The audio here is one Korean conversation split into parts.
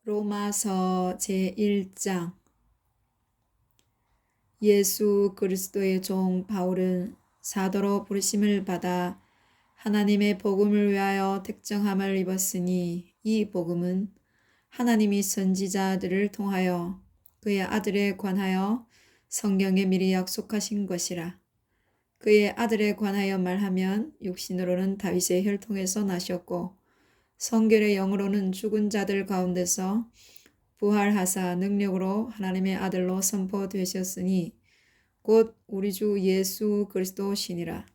로마서 제1장. 예수 그리스도의 종 바울은 사도로 부르심을 받아 하나님의 복음을 위하여 택정함을 입었으니, 이 복음은 하나님이 선지자들을 통하여 그의 아들에 관하여 성경에 미리 약속하신 것이라. 그의 아들에 관하여 말하면 육신으로는 다윗의 혈통에서 나셨고 성결의 영으로는 죽은 자들 가운데서 부활하사 능력으로 하나님의 아들로 선포되셨으니 곧 우리 주 예수 그리스도시니라.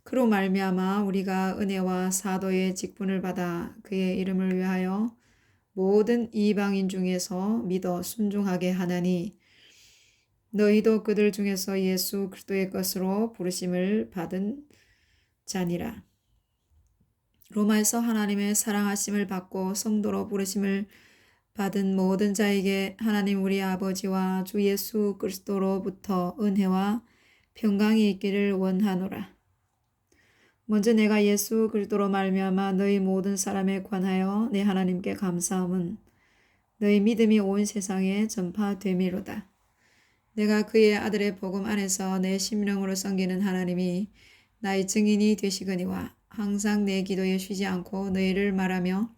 그로 말미암아 우리가 은혜와 사도의 직분을 받아 그의 이름을 위하여 모든 이방인 중에서 믿어 순종하게 하나니, 너희도 그들 중에서 예수 그리스도의 것으로 부르심을 받은 자니라. 로마에서 하나님의 사랑하심을 받고 성도로 부르심을 받은 모든 자에게 하나님 우리 아버지와 주 예수 그리스도로부터 은혜와 평강이 있기를 원하노라. 먼저 내가 예수 그리스도로 말미암아 너희 모든 사람에 관하여 내 하나님께 감사함은 너희 믿음이 온 세상에 전파됨이로다. 내가 그의 아들의 복음 안에서 내 심령으로 섬기는 하나님이 나의 증인이 되시거니와, 항상 내 기도에 쉬지 않고 너희를 말하며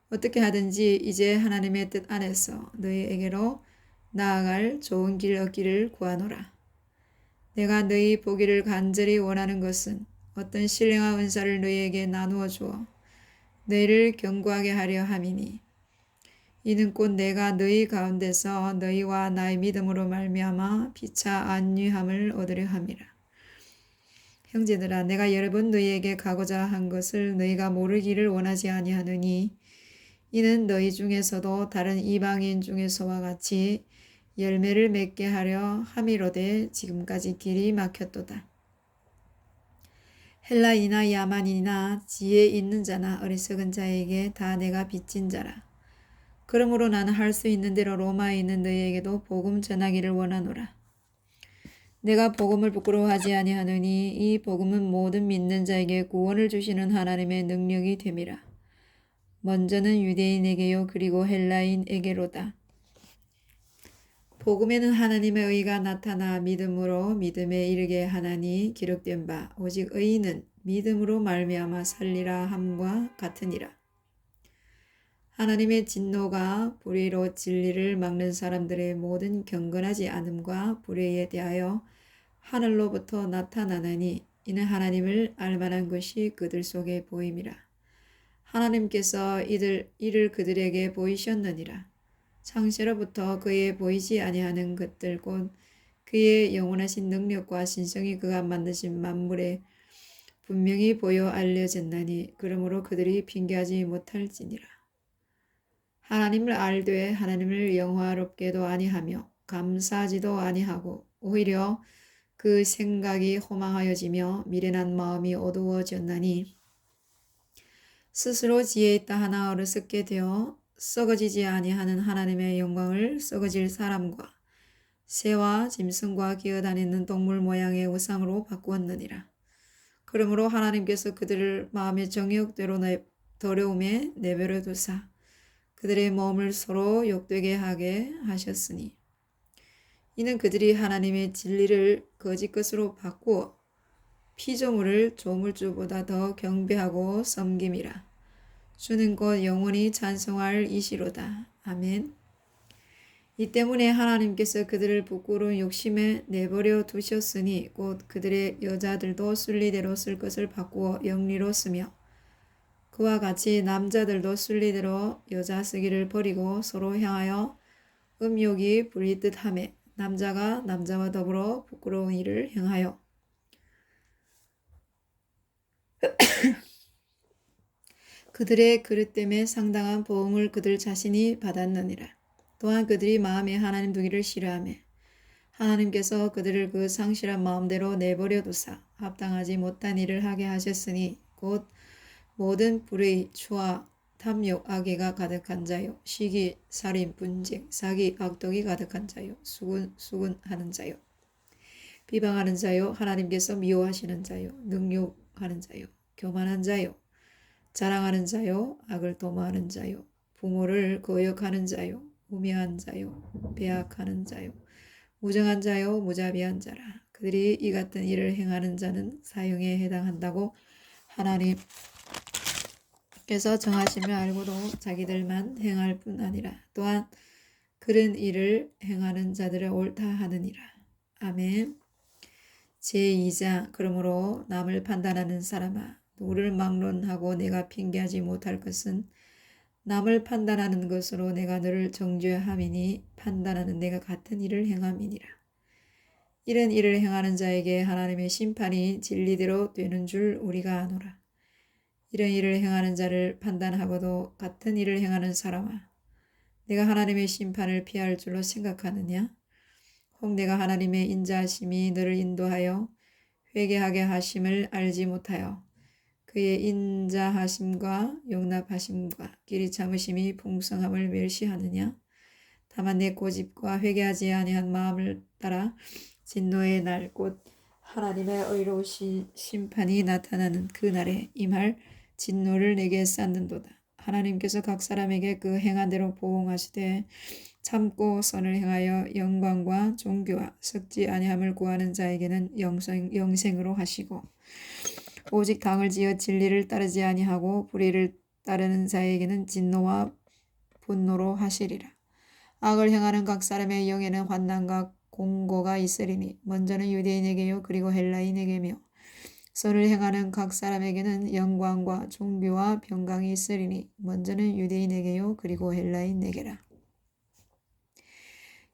어떻게 하든지 이제 하나님의 뜻 안에서 너희에게로 나아갈 좋은 길 얻기를 구하노라. 내가 너희 보기를 간절히 원하는 것은 어떤 신령한 은사를 너희에게 나누어 주어 너희를 견고하게 하려 함이니, 이는 곧 내가 너희 가운데서 너희와 나의 믿음으로 말미암아 피차 안위함을 얻으려 함이라. 형제들아, 내가 여러 번 너희에게 가고자 한 것을 너희가 모르기를 원하지 아니하노니, 이는 너희 중에서도 다른 이방인 중에서와 같이 열매를 맺게 하려 함이로되 지금까지 길이 막혔도다. 헬라이나 야만이나 지혜 있는 자나 어리석은 자에게 다 내가 빚진 자라. 그러므로 나는 할 수 있는 대로 로마에 있는 너희에게도 복음 전하기를 원하노라. 내가 복음을 부끄러워하지 아니하노니 이 복음은 모든 믿는 자에게 구원을 주시는 하나님의 능력이 됨이라. 먼저는 유대인에게요 그리고 헬라인에게로다. 복음에는 하나님의 의가 나타나 믿음으로 믿음에 이르게 하나니 기록된 바 오직 의인은 믿음으로 말미암아 살리라 함과 같으니라. 하나님의 진노가 불의로 진리를 막는 사람들의 모든 경건하지 않음과 불의에 대하여 하늘로부터 나타나나니, 이는 하나님을 알만한 것이 그들 속에 보임이라. 하나님께서 이를 그들에게 보이셨느니라. 창세로부터 그에 보이지 아니하는 것들 곧 그의 영원하신 능력과 신성이 그가 만드신 만물에 분명히 보여 알려졌나니, 그러므로 그들이 핑계하지 못할지니라. 하나님을 알되 하나님을 영화롭게도 아니하며 감사하지도 아니하고 오히려 그 생각이 허망하여지며 미련한 마음이 어두워졌나니, 스스로 지혜 있다 하나 어리석게 되어 썩어지지 아니하는 하나님의 영광을 썩어질 사람과 새와 짐승과 기어다니는 동물 모양의 우상으로 바꾸었느니라. 그러므로 하나님께서 그들을 마음의 정욕대로 더러움에 내버려 두사 그들의 몸을 서로 욕되게 하게 하셨으니, 이는 그들이 하나님의 진리를 거짓 것으로 바꾸어 피조물을 조물주보다 더 경배하고 섬김이라. 주는 곧 영원히 찬송할 이시로다. 아멘. 이 때문에 하나님께서 그들을 부끄러운 욕심에 내버려 두셨으니 곧 그들의 여자들도 순리대로 쓸 것을 바꾸어 영리로 쓰며, 그와 같이 남자들도 순리대로 여자 쓰기를 버리고 서로 향하여 음욕이 부리듯 하며, 남자가 남자와 더불어 부끄러운 일을 행하여 그들의 그릇 때문에 상당한 보응을 그들 자신이 받았느니라. 또한 그들이 마음에 하나님 두기를 싫어하며 하나님께서 그들을 그 상실한 마음대로 내버려 두사 합당하지 못한 일을 하게 하셨으니, 곧 모든 불의, 추와, 탐욕, 악의가 가득한 자요, 시기, 살인, 분쟁, 사기, 악독이 가득한 자요, 수군하는 자요, 비방하는 자요, 하나님께서 미워하시는 자요, 능욕하는 자요, 교만한 자요, 자랑하는 자요, 악을 도모하는 자요, 부모를 거역하는 자요, 우매한 자요, 배악하는 자요, 무정한 자요, 무자비한 자라. 그들이 이 같은 일을 행하는 자는 사형에 해당한다고 하나님께서 정하심을 알고도 자기들만 행할 뿐 아니라 또한 그런 일을 행하는 자들을 옳다 하느니라. 아멘. 제2장. 그러므로 남을 판단하는 사람아, 누구를 막론하고 내가 핑계하지 못할 것은 남을 판단하는 것으로 내가 너를 정죄함이니 판단하는 내가 같은 일을 행함이니라. 이런 일을 행하는 자에게 하나님의 심판이 진리대로 되는 줄 우리가 아노라. 이런 일을 행하는 자를 판단하고도 같은 일을 행하는 사람아, 내가 하나님의 심판을 피할 줄로 생각하느냐? 혹 내가 하나님의 인자하심이 너를 인도하여 회개하게 하심을 알지 못하여 그의 인자하심과 용납하심과 길이 참으심이 풍성함을 멸시하느냐? 다만 내 고집과 회개하지 아니한 마음을 따라 진노의 날 곧 하나님의 의로우신 심판이 나타나는 그 날에 임할 진노를 내게 쌓는도다. 하나님께서 각 사람에게 그 행한 대로 보응하시되 참고 선을 행하여 영광과 존귀와 썩지 아니함을 구하는 자에게는 영생으로 하시고 오직 당을 지어 진리를 따르지 아니하고 불의를 따르는 자에게는 진노와 분노로 하시리라. 악을 행하는 각 사람의 영에는 환난과 공고가 있으리니 먼저는 유대인에게요 그리고 헬라인에게며 선을 행하는 각 사람에게는 영광과 존귀와 평강이 있으리니 먼저는 유대인에게요 그리고 헬라인에게라.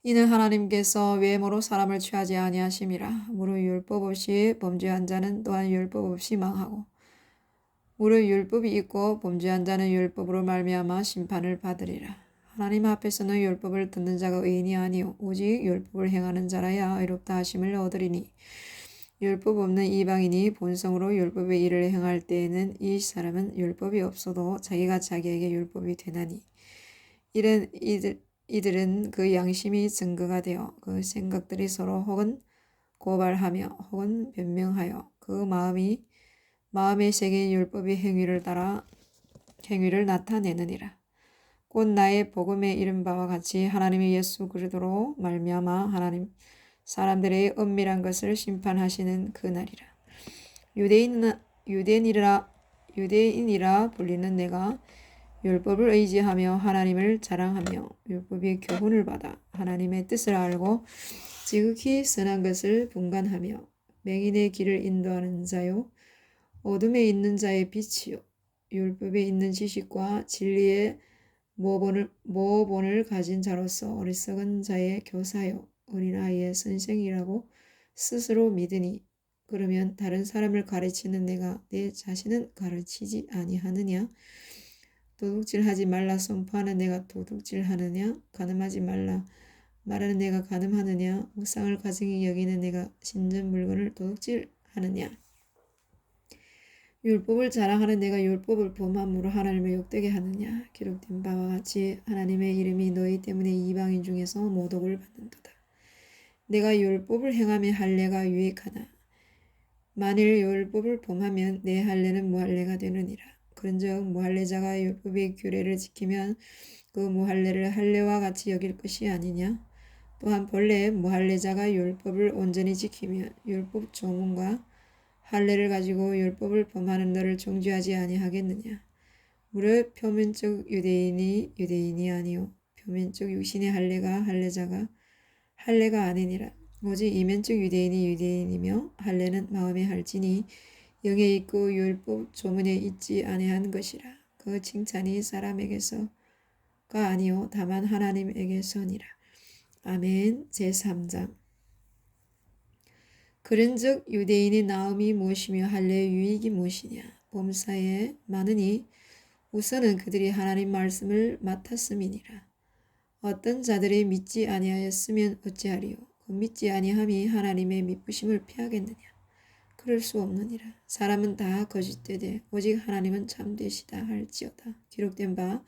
이는 하나님께서 외모로 사람을 취하지 아니하심이라. 무릇 율법 없이 범죄한 자는 또한 율법 없이 망하고 무릇 율법이 있고 범죄한 자는 율법으로 말미암아 심판을 받으리라. 하나님 앞에서는 율법을 듣는 자가 의인이 아니요 오직 율법을 행하는 자라야 의롭다 하심을 얻으리니 율법 없는 이방인이 본성으로 율법의 일을 행할 때에는 이 사람은 율법이 없어도 자기가 자기에게 율법이 되나니 이들은 그 양심이 증거가 되어 그 생각들이 서로 혹은 고발하며 혹은 변명하여 그 마음에 새긴 율법의 행위를 따라 행위를 나타내느니라. 곧 나의 복음에 이른 바와 같이 하나님의 예수 그리스도로 말미암아 하나님 사람들의 은밀한 것을 심판하시는 그 날이라. 유대인이라 불리는 내가 율법을 의지하며 하나님을 자랑하며 율법의 교훈을 받아 하나님의 뜻을 알고 지극히 선한 것을 분간하며 맹인의 길을 인도하는 자요 어둠에 있는 자의 빛이요 율법에 있는 지식과 진리의 모본을 가진 자로서 어리석은 자의 교사요 어린아이의 선생이라고 스스로 믿으니 그러면 다른 사람을 가르치는 내가 내 자신은 가르치지 아니하느냐? 도둑질하지 말라 선포하는 내가 도둑질하느냐? 간음하지 말라 말하는 내가 간음하느냐? 우상을 가증히 여기는 내가 신전 물건을 도둑질하느냐? 율법을 자랑하는 내가 율법을 범함으로 하나님을 욕되게 하느냐? 기록된 바와 같이 하나님의 이름이 너희 때문에 이방인 중에서 모독을 받는도다. 내가 율법을 행하며 할례가 유익하나 만일 율법을 범하면 내 할례는 무할례가 되느니라. 그런즉 무할례자가 율법의 규례를 지키면 그 무할례를 할례와 같이 여길 것이 아니냐? 또한 본래 무할례자가 율법을 온전히 지키면 율법 조문과 할례를 가지고 율법을 범하는 너를 정죄하지 아니하겠느냐? 무릇 표면적 유대인이 아니요 표면적 육신의 할례가 할례가 아니니라. 오직 이면적 유대인이 유대인이며 할례는 마음에 할지니 영에 있고 율법 조문에 있지 아니한 것이라. 그 칭찬이 사람에게서가 아니요 다만 하나님에게서니라. 아멘. 제3장. 그런즉 유대인의 나음이 무엇이며 할례의 유익이 무엇이냐? 범사에 많으니 우선은 그들이 하나님 말씀을 맡았음이니라. 어떤 자들이 믿지 아니하였으면 어찌하리요? 그 믿지 아니함이 하나님의 미쁘심을 피하겠느냐? 그럴 수 없느니라. 사람은 다 거짓되되 오직 하나님은 참되시다 할지어다. 기록된 바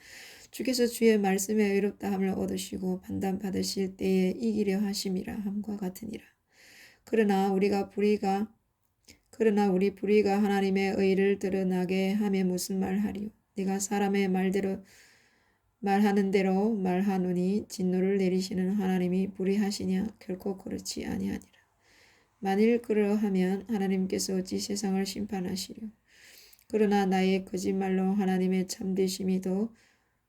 주께서 주의 말씀에 의롭다함을 얻으시고 판단받으실 때에 이기려 하심이라 함과 같으니라. 그러나 우리 불의가 하나님의 의를 드러나게 하며 무슨 말하리요? 네가 사람의 말대로 말하는 대로 말하노니 진노를 내리시는 하나님이 불의하시냐? 결코 그렇지 아니하니라. 만일 그러하면 하나님께서 어찌 세상을 심판하시려? 그러나 나의 거짓말로 하나님의 참되심이 더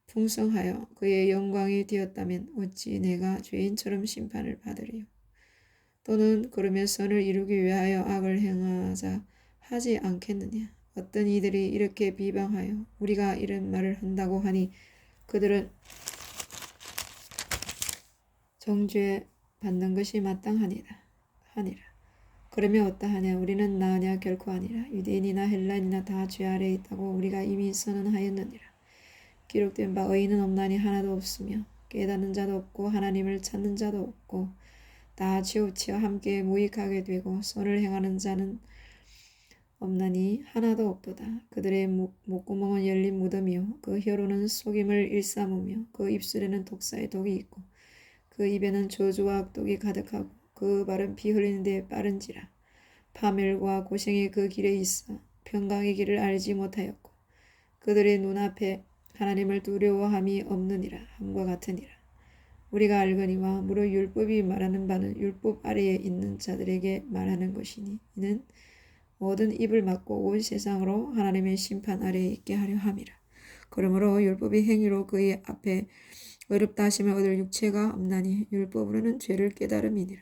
풍성하여 그의 영광이 되었다면 어찌 내가 죄인처럼 심판을 받으리요? 또는 그러면 선을 이루기 위하여 악을 행하자 하지 않겠느냐? 어떤 이들이 이렇게 비방하여 우리가 이런 말을 한다고 하니 그들은 정죄 받는 것이 마땅하니라. 그러면 어떠하냐? 우리는 나으냐? 결코 아니라. 유대인이나 헬라인이나 다 죄 아래에 있다고 우리가 이미 선언하였느니라. 기록된 바 의인은 없나니 하나도 없으며 깨닫는 자도 없고 하나님을 찾는 자도 없고 다 치우쳐 함께 무익하게 되고 선을 행하는 자는 없나니 하나도 없도다. 그들의 목구멍은 열린 무덤이요 그 혀로는 속임을 일삼으며 그 입술에는 독사의 독이 있고 그 입에는 저주와 악독이 가득하고 그 발은 피 흘리는 데 빠른지라. 파멸과 고생이 그 길에 있어 평강의 길을 알지 못하였고 그들의 눈앞에 하나님을 두려워함이 없느니라. 함과 같으니라. 우리가 알거니와 무릇 율법이 말하는 바는 율법 아래에 있는 자들에게 말하는 것이니 이는 모든 입을 막고 온 세상으로 하나님의 심판 아래에 있게 하려 함이라. 그러므로 율법의 행위로 그의 앞에 의롭다 하심을 얻을 육체가 없나니 율법으로는 죄를 깨달음이니라.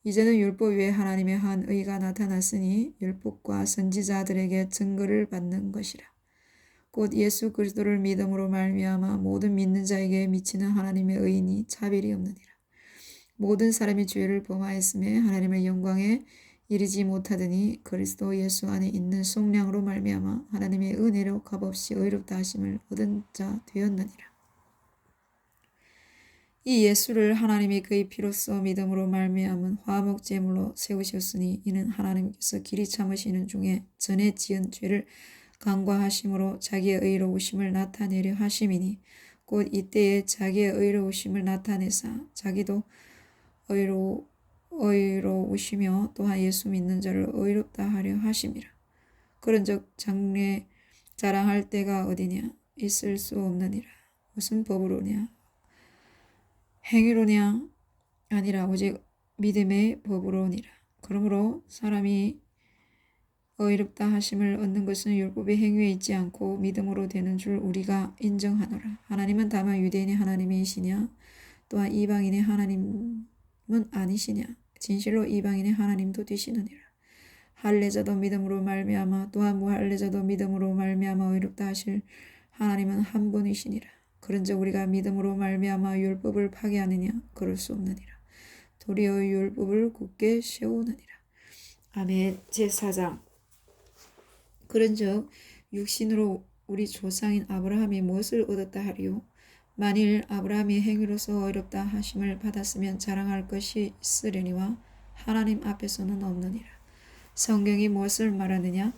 이제는 율법 외에 하나님의 한 의가 나타났으니 율법과 선지자들에게 증거를 받는 것이라. 곧 예수 그리스도를 믿음으로 말미암아 모든 믿는 자에게 미치는 하나님의 의인이 차별이 없느니라. 모든 사람이 죄를 범하였음에 하나님의 영광에 이르지 못하더니 그리스도 예수 안에 있는 속량으로 말미암아 하나님의 은혜로 값없이 의롭다 하심을 얻은 자 되었느니라. 이 예수를 하나님이 그의 피로써 믿음으로 말미암은 화목 제물로 세우셨으니 이는 하나님께서 길이 참으시는 중에 전에 지은 죄를 간과하심으로 자기의 의로우심을 나타내려 하심이니 곧 이때에 자기의 의로우심을 나타내사 자기도 의로우시며 또한 예수 믿는 자를 의롭다 하려 하심이라. 그런즉 장래 자랑할 때가 어디냐? 있을 수 없느니라. 무슨 법으로냐? 행위로냐? 아니라 오직 믿음의 법으로니라. 그러므로 사람이 의롭다 하심을 얻는 것은 율법의 행위에 있지 않고 믿음으로 되는 줄 우리가 인정하노라. 하나님은 다만 유대인의 하나님이시냐? 또한 이방인의 하나님은 아니시냐? 진실로 이방인의 하나님도 되시느니라. 할례자도 믿음으로 말미암아 또한 무할례자도 믿음으로 말미암아 의롭다 하실 하나님은 한 분이시니라. 그런즉 우리가 믿음으로 말미암아 율법을 파괴하느냐? 그럴 수 없느니라. 도리어 율법을 굳게 세우느니라. 아멘. 제4장. 그런즉 육신으로 우리 조상인 아브라함이 무엇을 얻었다 하리요? 만일 아브라함이 행위로서 의롭다 하심을 받았으면 자랑할 것이 있으려니와 하나님 앞에서는 없느니라. 성경이 무엇을 말하느냐?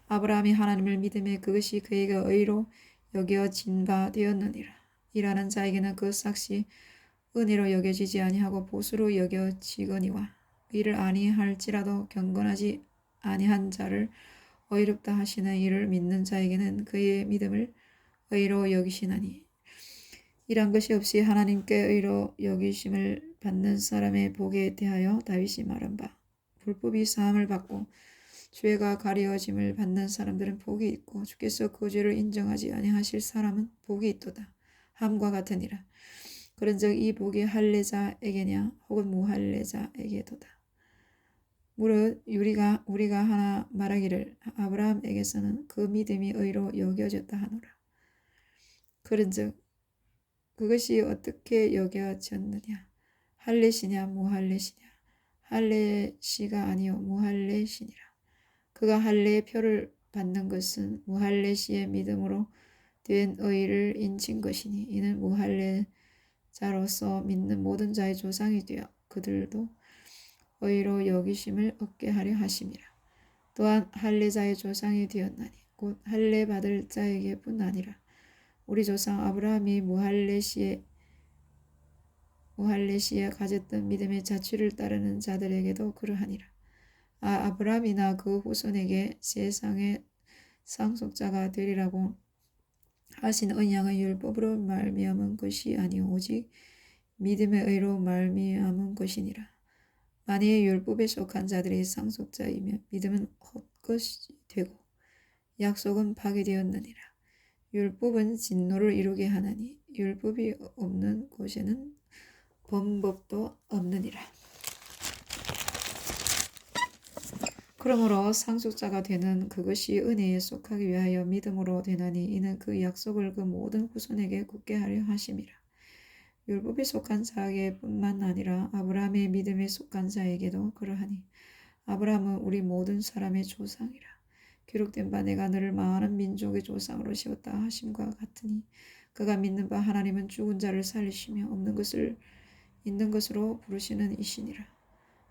아브라함이 하나님을 믿음에 그것이 그에게 의로 여겨진 바 되었느니라. 일하는 자에게는 그 삭시 은혜로 여겨지지 아니하고 보수로 여겨지거니와 이를 아니할지라도 경건하지 아니한 자를 의롭다 하시는 이를 믿는 자에게는 그의 믿음을 의로 여기시나니 이란 것이 없이 하나님께 의로 여기심을 받는 사람의 복에 대하여 다윗이 말한 바 불법이 사함을 받고 죄가 가려짐을 받는 사람들은 복이 있고 주께서 그 죄를 인정하지 아니하실 사람은 복이 있도다. 함과 같으니라. 그런즉 이 복이 할례자에게냐 혹은 무할례자에게도다. 무릇 우리가 하나 말하기를 아브라함에게서는 그 믿음이 의로 여겨졌다 하노라. 그런즉 그것이 어떻게 여겨졌느냐? 할례시냐 무할례시냐? 할례시가 아니요 무할례시니라. 그가 할례의 표를 받는 것은 무할례시의 믿음으로 된 의를 인친 것이니 이는 무할례자로서 믿는 모든 자의 조상이 되어 그들도 의로 여기심을 얻게 하려 하심이라. 또한 할례자의 조상이 되었나니 곧 할례 받을 자에게뿐 아니라 우리 조상 아브라함이 무할례시에 가졌던 믿음의 자취를 따르는 자들에게도 그러하니라. 아브라함이나 그 후손에게 세상의 상속자가 되리라고 하신 언약은 율법으로 말미암은 것이 아니오 오직 믿음의 의로 말미암은 것이니라. 만일 율법에 속한 자들이 상속자이면 믿음은 헛것이 되고 약속은 파괴되었느니라. 율법은 진노를 이루게 하나니 율법이 없는 곳에는 범법도 없느니라. 그러므로 상속자가 되는 그것이 은혜에 속하기 위하여 믿음으로 되나니 이는 그 약속을 그 모든 후손에게 굳게 하려 하심이라. 율법에 속한 자에게뿐만 아니라 아브라함의 믿음에 속한 자에게도 그러하니 아브라함은 우리 모든 사람의 조상이라. 기록된 바 내가 너를 많은 민족의 조상으로 세웠다 하심과 같으니 그가 믿는 바 하나님은 죽은 자를 살리시며 없는 것을 있는 것으로 부르시는 이시니라.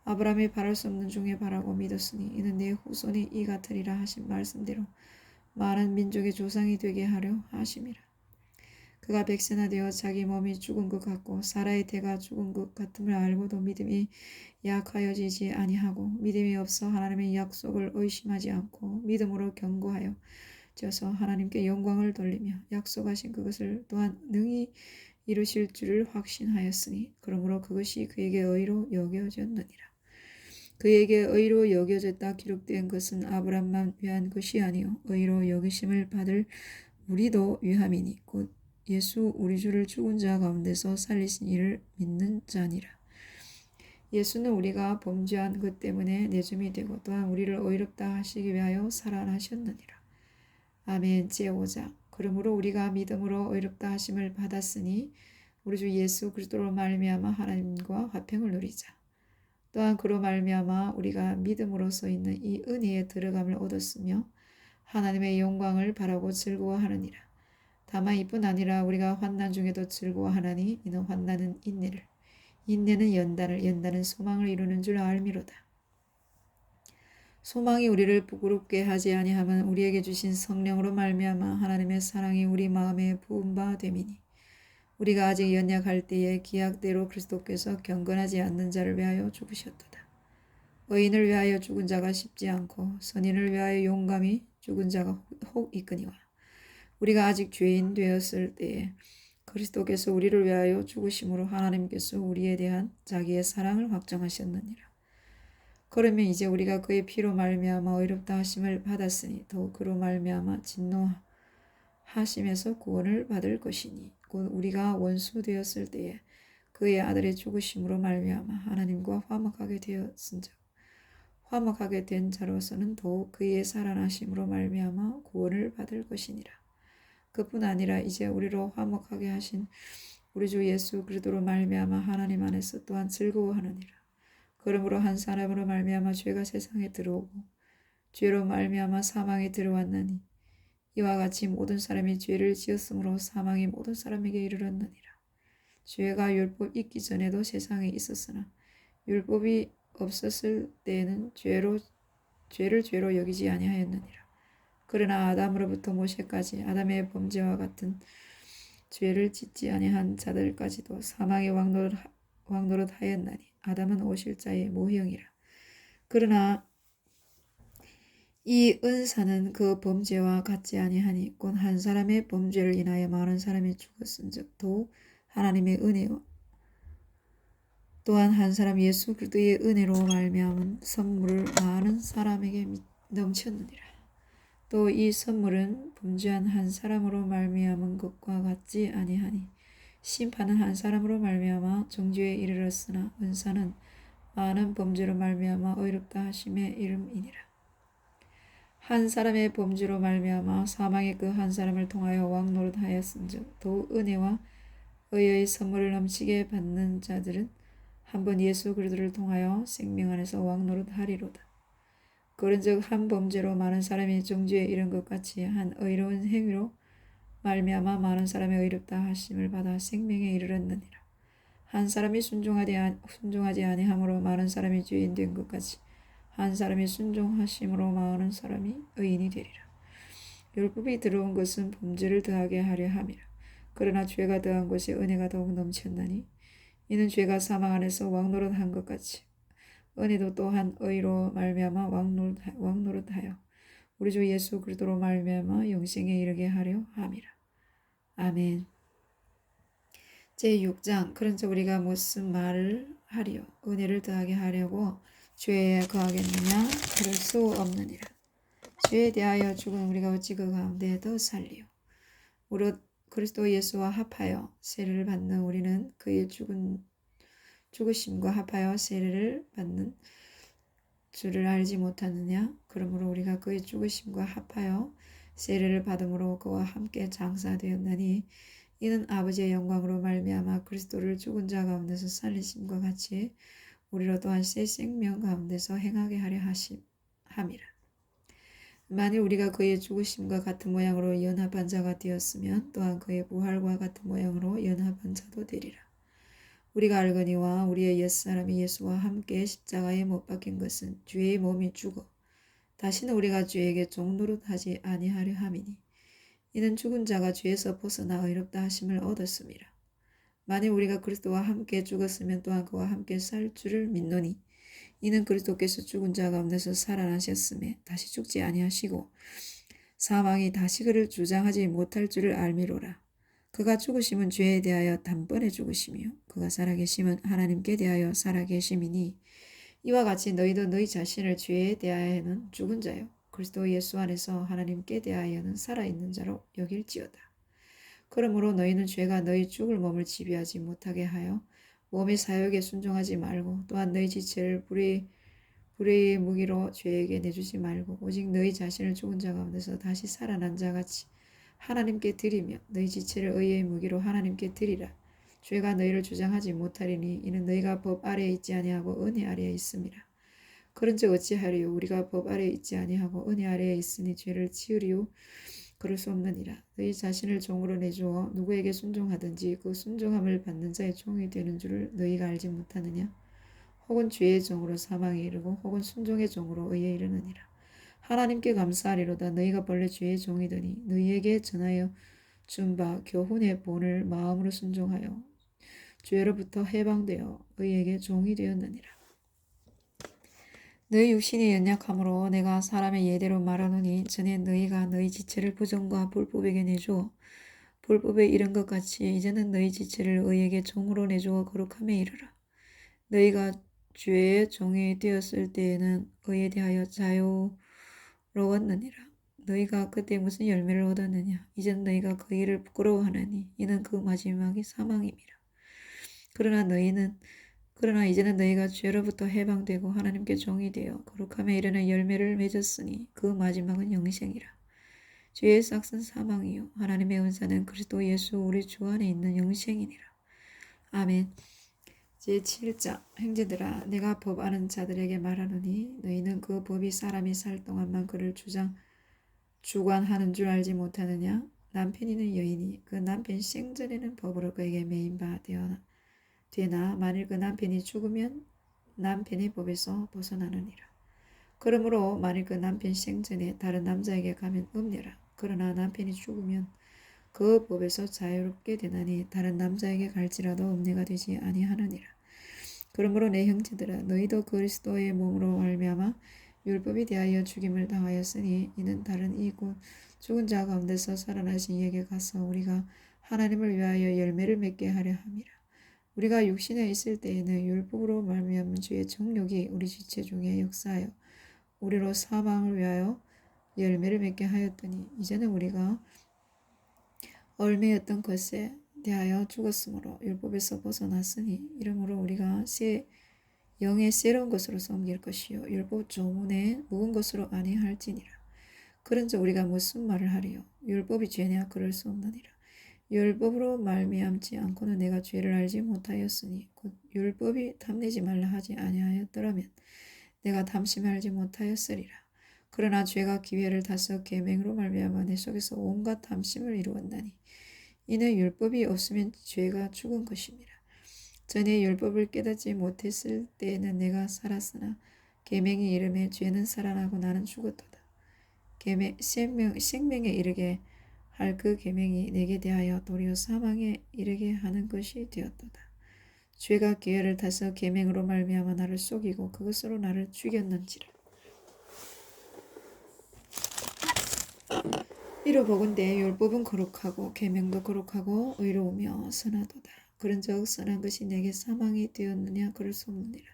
아브라함이 바랄 수 없는 중에 바라고 믿었으니 이는 내 후손이 이 같으리라 하신 말씀대로 많은 민족의 조상이 되게 하려 하심이라. 그가 백세나되어 자기 몸이 죽은 것 같고 사라의 태가 죽은 것 같음을 알고도 믿음이 약하여지지 아니하고 믿음이 없어 하나님의 약속을 의심하지 않고 믿음으로 견고하여 져서 하나님께 영광을 돌리며 약속하신 그것을 또한 능히 이루실 줄을 확신하였으니 그러므로 그것이 그에게 의로 여겨졌느니라. 그에게 의로 여겨졌다 기록된 것은 아브람만 위한 것이 아니요 의로 여기심을 받을 우리도 위함이니 곧 예수 우리 주를 죽은 자 가운데서 살리신 이를 믿는 자니라. 예수는 우리가 범죄한 것 때문에 내줌이 되고 또한 우리를 의롭다 하시기 위하여 살아나셨느니라. 아멘. 제5장. 그러므로 우리가 믿음으로 의롭다 하심을 받았으니 우리 주 예수 그리스도로 말미암아 하나님과 화평을 누리자. 또한 그로 말미암아 우리가 믿음으로써 있는 이 은혜에 들어감을 얻었으며 하나님의 영광을 바라고 즐거워하느니라. 다만 이뿐 아니라 우리가 환난 중에도 즐거워하나니 이는 환난은 인내를 인내는 연단을 연단은 소망을 이루는 줄 알미로다. 소망이 우리를 부끄럽게 하지 아니하면 우리에게 주신 성령으로 말미암아 하나님의 사랑이 우리 마음에 부은 바 됨이니 우리가 아직 연약할 때에 기약대로 그리스도께서 경건하지 않는 자를 위하여 죽으셨도다. 의인을 위하여 죽은 자가 쉽지 않고 선인을 위하여 용감히 죽은 자가 혹 있거니와 우리가 아직 죄인 되었을 때에 그리스도께서 우리를 위하여 죽으심으로 하나님께서 우리에 대한 자기의 사랑을 확정하셨느니라. 그러면 이제 우리가 그의 피로 말미암아 의롭다 하심을 받았으니 또 그로 말미암아 진노하심에서 구원을 받을 것이니 곧 우리가 원수 되었을 때에 그의 아들의 죽으심으로 말미암아 하나님과 화목하게 되었은즉 화목하게 된 자로서는 더욱 그의 살아나심으로 말미암아 구원을 받을 것이니라. 그뿐 아니라 이제 우리로 화목하게 하신 우리 주 예수 그리스도로 말미암아 하나님 안에서 또한 즐거워하느니라. 그러므로 한 사람으로 말미암아 죄가 세상에 들어오고 죄로 말미암아 사망에 들어왔나니 이와 같이 모든 사람이 죄를 지었으므로 사망이 모든 사람에게 이르렀느니라. 죄가 율법 있기 전에도 세상에 있었으나 율법이 없었을 때에는 죄를 죄로 여기지 아니하였느니라. 그러나 아담으로부터 모세까지 아담의 범죄와 같은 죄를 짓지 아니한 자들까지도 사망의 왕노릇하였나니 아담은 오실 자의 모형이라. 그러나 이 은사는 그 범죄와 같지 아니하니 곧 한 사람의 범죄를 인하여 많은 사람이 죽었은즉 또 하나님의 은혜와 또한 한 사람 예수 그리스도의 은혜로 말미암은 선물을 많은 사람에게 넘쳤느니라. 또 이 선물은 범죄한 한 사람으로 말미암은 것과 같지 아니하니 심판은 한 사람으로 말미암아 정죄에 이르렀으나 은사는 많은 범죄로 말미암아 의롭다 하심의 이름이니라. 한 사람의 범죄로 말미암아 사망의 그 한 사람을 통하여 왕노릇하였은즉 또 은혜와 의의 선물을 넘치게 받는 자들은 한번 예수 그리스도를 통하여 생명 안에서 왕노릇하리로다. 그런즉 한 범죄로 많은 사람이 정죄에 이른 것 같이 한 의로운 행위로 말미암아 많은 사람의 의롭다 하심을 받아 생명에 이르렀느니라. 한 사람이 순종하지 아니함으로 많은 사람이 죄인 된 것 같이 한 사람이 순종하심으로 많은 사람이 의인이 되리라. 율법이 들어온 것은 범죄를 더하게 하려 함이라. 그러나 죄가 더한 것에 은혜가 더욱 넘쳤나니 이는 죄가 사망 안에서 왕노릇한 것 같이 은혜도 또한 의로 말미암아 왕노릇하여 우리 주 예수 그리스도로 말미암아 영생에 이르게 하려 함이라. 아멘. 제6장 그런즉 우리가 무슨 말을 하리요 은혜를 더하게 하려고 죄에 거하겠느냐 그럴 수 없느니라. 죄에 대하여 죽은 우리가 어찌 그 가운데 더 살리요. 무릇 그리스도 예수와 합하여 세례를 받는 우리는 그의 죽으심과 합하여 세례를 받는 줄을 알지 못하느냐. 그러므로 우리가 그의 죽으심과 합하여 세례를 받음으로 그와 함께 장사되었나니 이는 아버지의 영광으로 말미암아 그리스도를 죽은 자 가운데서 살리심과 같이 우리로 또한 새 생명 가운데서 행하게 하려 함이라. 만일 우리가 그의 죽으심과 같은 모양으로 연합한 자가 되었으면 또한 그의 부활과 같은 모양으로 연합한 자도 되리라. 우리가 알거니와 우리의 옛사람이 예수와 함께 십자가에 못 박힌 것은 죄의 몸이 죽어 다시는 우리가 죄에게 종노릇하지 아니하려 함이니 이는 죽은 자가 죄에서 벗어나 의롭다 하심을 얻었음이라. 만일 우리가 그리스도와 함께 죽었으면 또한 그와 함께 살 줄을 믿노니 이는 그리스도께서 죽은 자 가운데서 살아나셨음에 다시 죽지 아니하시고 사망이 다시 그를 주장하지 못할 줄을 알미로라. 그가 죽으심은 죄에 대하여 단번에 죽으시며 그가 살아계심은 하나님께 대하여 살아계심이니 이와 같이 너희도 너희 자신을 죄에 대하여는 죽은 자요 그리스도 예수 안에서 하나님께 대하여는 살아있는 자로 여길지어다. 그러므로 너희는 죄가 너희 죽을 몸을 지배하지 못하게 하여 몸의 사욕에 순종하지 말고 또한 너희 지체를 불의의 무기로 죄에게 내주지 말고 오직 너희 자신을 죽은 자 가운데서 다시 살아난 자같이 하나님께 드리며 너희 지체를 의의 무기로 하나님께 드리라. 죄가 너희를 주장하지 못하리니 이는 너희가 법 아래에 있지 아니하고 은혜 아래에 있음이라. 그런즉 어찌하리요 우리가 법 아래에 있지 아니하고 은혜 아래에 있으니 죄를 지으리요 그럴 수 없느니라. 너희 자신을 종으로 내주어 누구에게 순종하든지 그 순종함을 받는 자의 종이 되는 줄을 너희가 알지 못하느냐. 혹은 죄의 종으로 사망에 이르고 혹은 순종의 종으로 의에 이르느니라. 하나님께 감사하리로다. 너희가 본래 죄의 종이더니 너희에게 전하여 준 바 교훈의 본을 마음으로 순종하여 죄로부터 해방되어 의에게 종이 되었느니라. 너희 육신이 연약함으로 내가 사람의 예대로 말하노니 전에 너희가 너희 지체를 부정과 불법에게 내주어 불법에 이른 것 같이 이제는 너희 지체를 의에게 종으로 내주어 거룩함에 이르라. 너희가 죄의 종이 되었을 때에는 의에 대하여 자유로웠느니라. 너희가 그때 무슨 열매를 얻었느냐. 이제는 너희가 그 일을 부끄러워하나니 이는 그 마지막이 사망임이라. 그러나 이제는 너희가 죄로부터 해방되고 하나님께 종이 되어 거룩함에 이르는 열매를 맺었으니 그 마지막은 영생이라. 죄의 삭은 사망이요 하나님의 은사는 그리스도 예수 우리 주 안에 있는 영생이니라. 아멘. 제7장 형제들아 내가 법 아는 자들에게 말하노니 너희는 그 법이 사람이 살 동안만 그를 주관하는 줄 알지 못하느냐. 남편이는 여인이 그 남편 생전에는 법으로 그에게 매인 바 되나 만일 그 남편이 죽으면 남편의 법에서 벗어나느니라. 그러므로 만일 그 남편 생전에 다른 남자에게 가면 음녀라. 그러나 남편이 죽으면 그 법에서 자유롭게 되나니 다른 남자에게 갈지라도 음녀가 되지 아니하느니라. 그러므로 내 형제들아 너희도 그리스도의 몸으로 말미암아 율법에 대하여 죽임을 당하였으니 이는 다른 이 곧 죽은 자 가운데서 살아나신 이에게 가서 우리가 하나님을 위하여 열매를 맺게 하려 함이라. 우리가 육신에 있을 때에는 율법으로 말미암은 죄의 정욕이 우리 지체 중에 역사하여 우리로 사망을 위하여 열매를 맺게 하였더니 이제는 우리가 얼매였던 것에 대하여 죽었으므로 율법에서 벗어났으니 이러므로 우리가 영의 새로운 것으로 섬길 것이요 율법 조문에 묵은 것으로 아니할지니라. 그런즉 우리가 무슨 말을 하리요 율법이 죄냐 그럴 수 없느니라. 율법으로 말미암지 않고는 내가 죄를 알지 못하였으니 곧 율법이 탐내지 말라 하지 아니하였더라면 내가 탐심을 알지 못하였으리라. 그러나 죄가 기회를 타서 계명으로 말미암아 내 속에서 온갖 탐심을 이루었나니 이는 율법이 없으면 죄가 죽은 것이니라. 전에 율법을 깨닫지 못했을 때에는 내가 살았으나 계명이 이름에 죄는 살아나고 나는 죽었도다. 생명에 이르게 할 그 계명이 내게 대하여 도리어 사망에 이르게 하는 것이 되었도다. 죄가 기회를 타서 계명으로 말미암아 나를 속이고 그것으로 나를 죽였는지라. 이로 보건대 율법은 거룩하고 계명도 거룩하고 의로우며 선하도다. 그런즉 선한 것이 내게 사망이 되었느냐? 그럴 수 없느니라.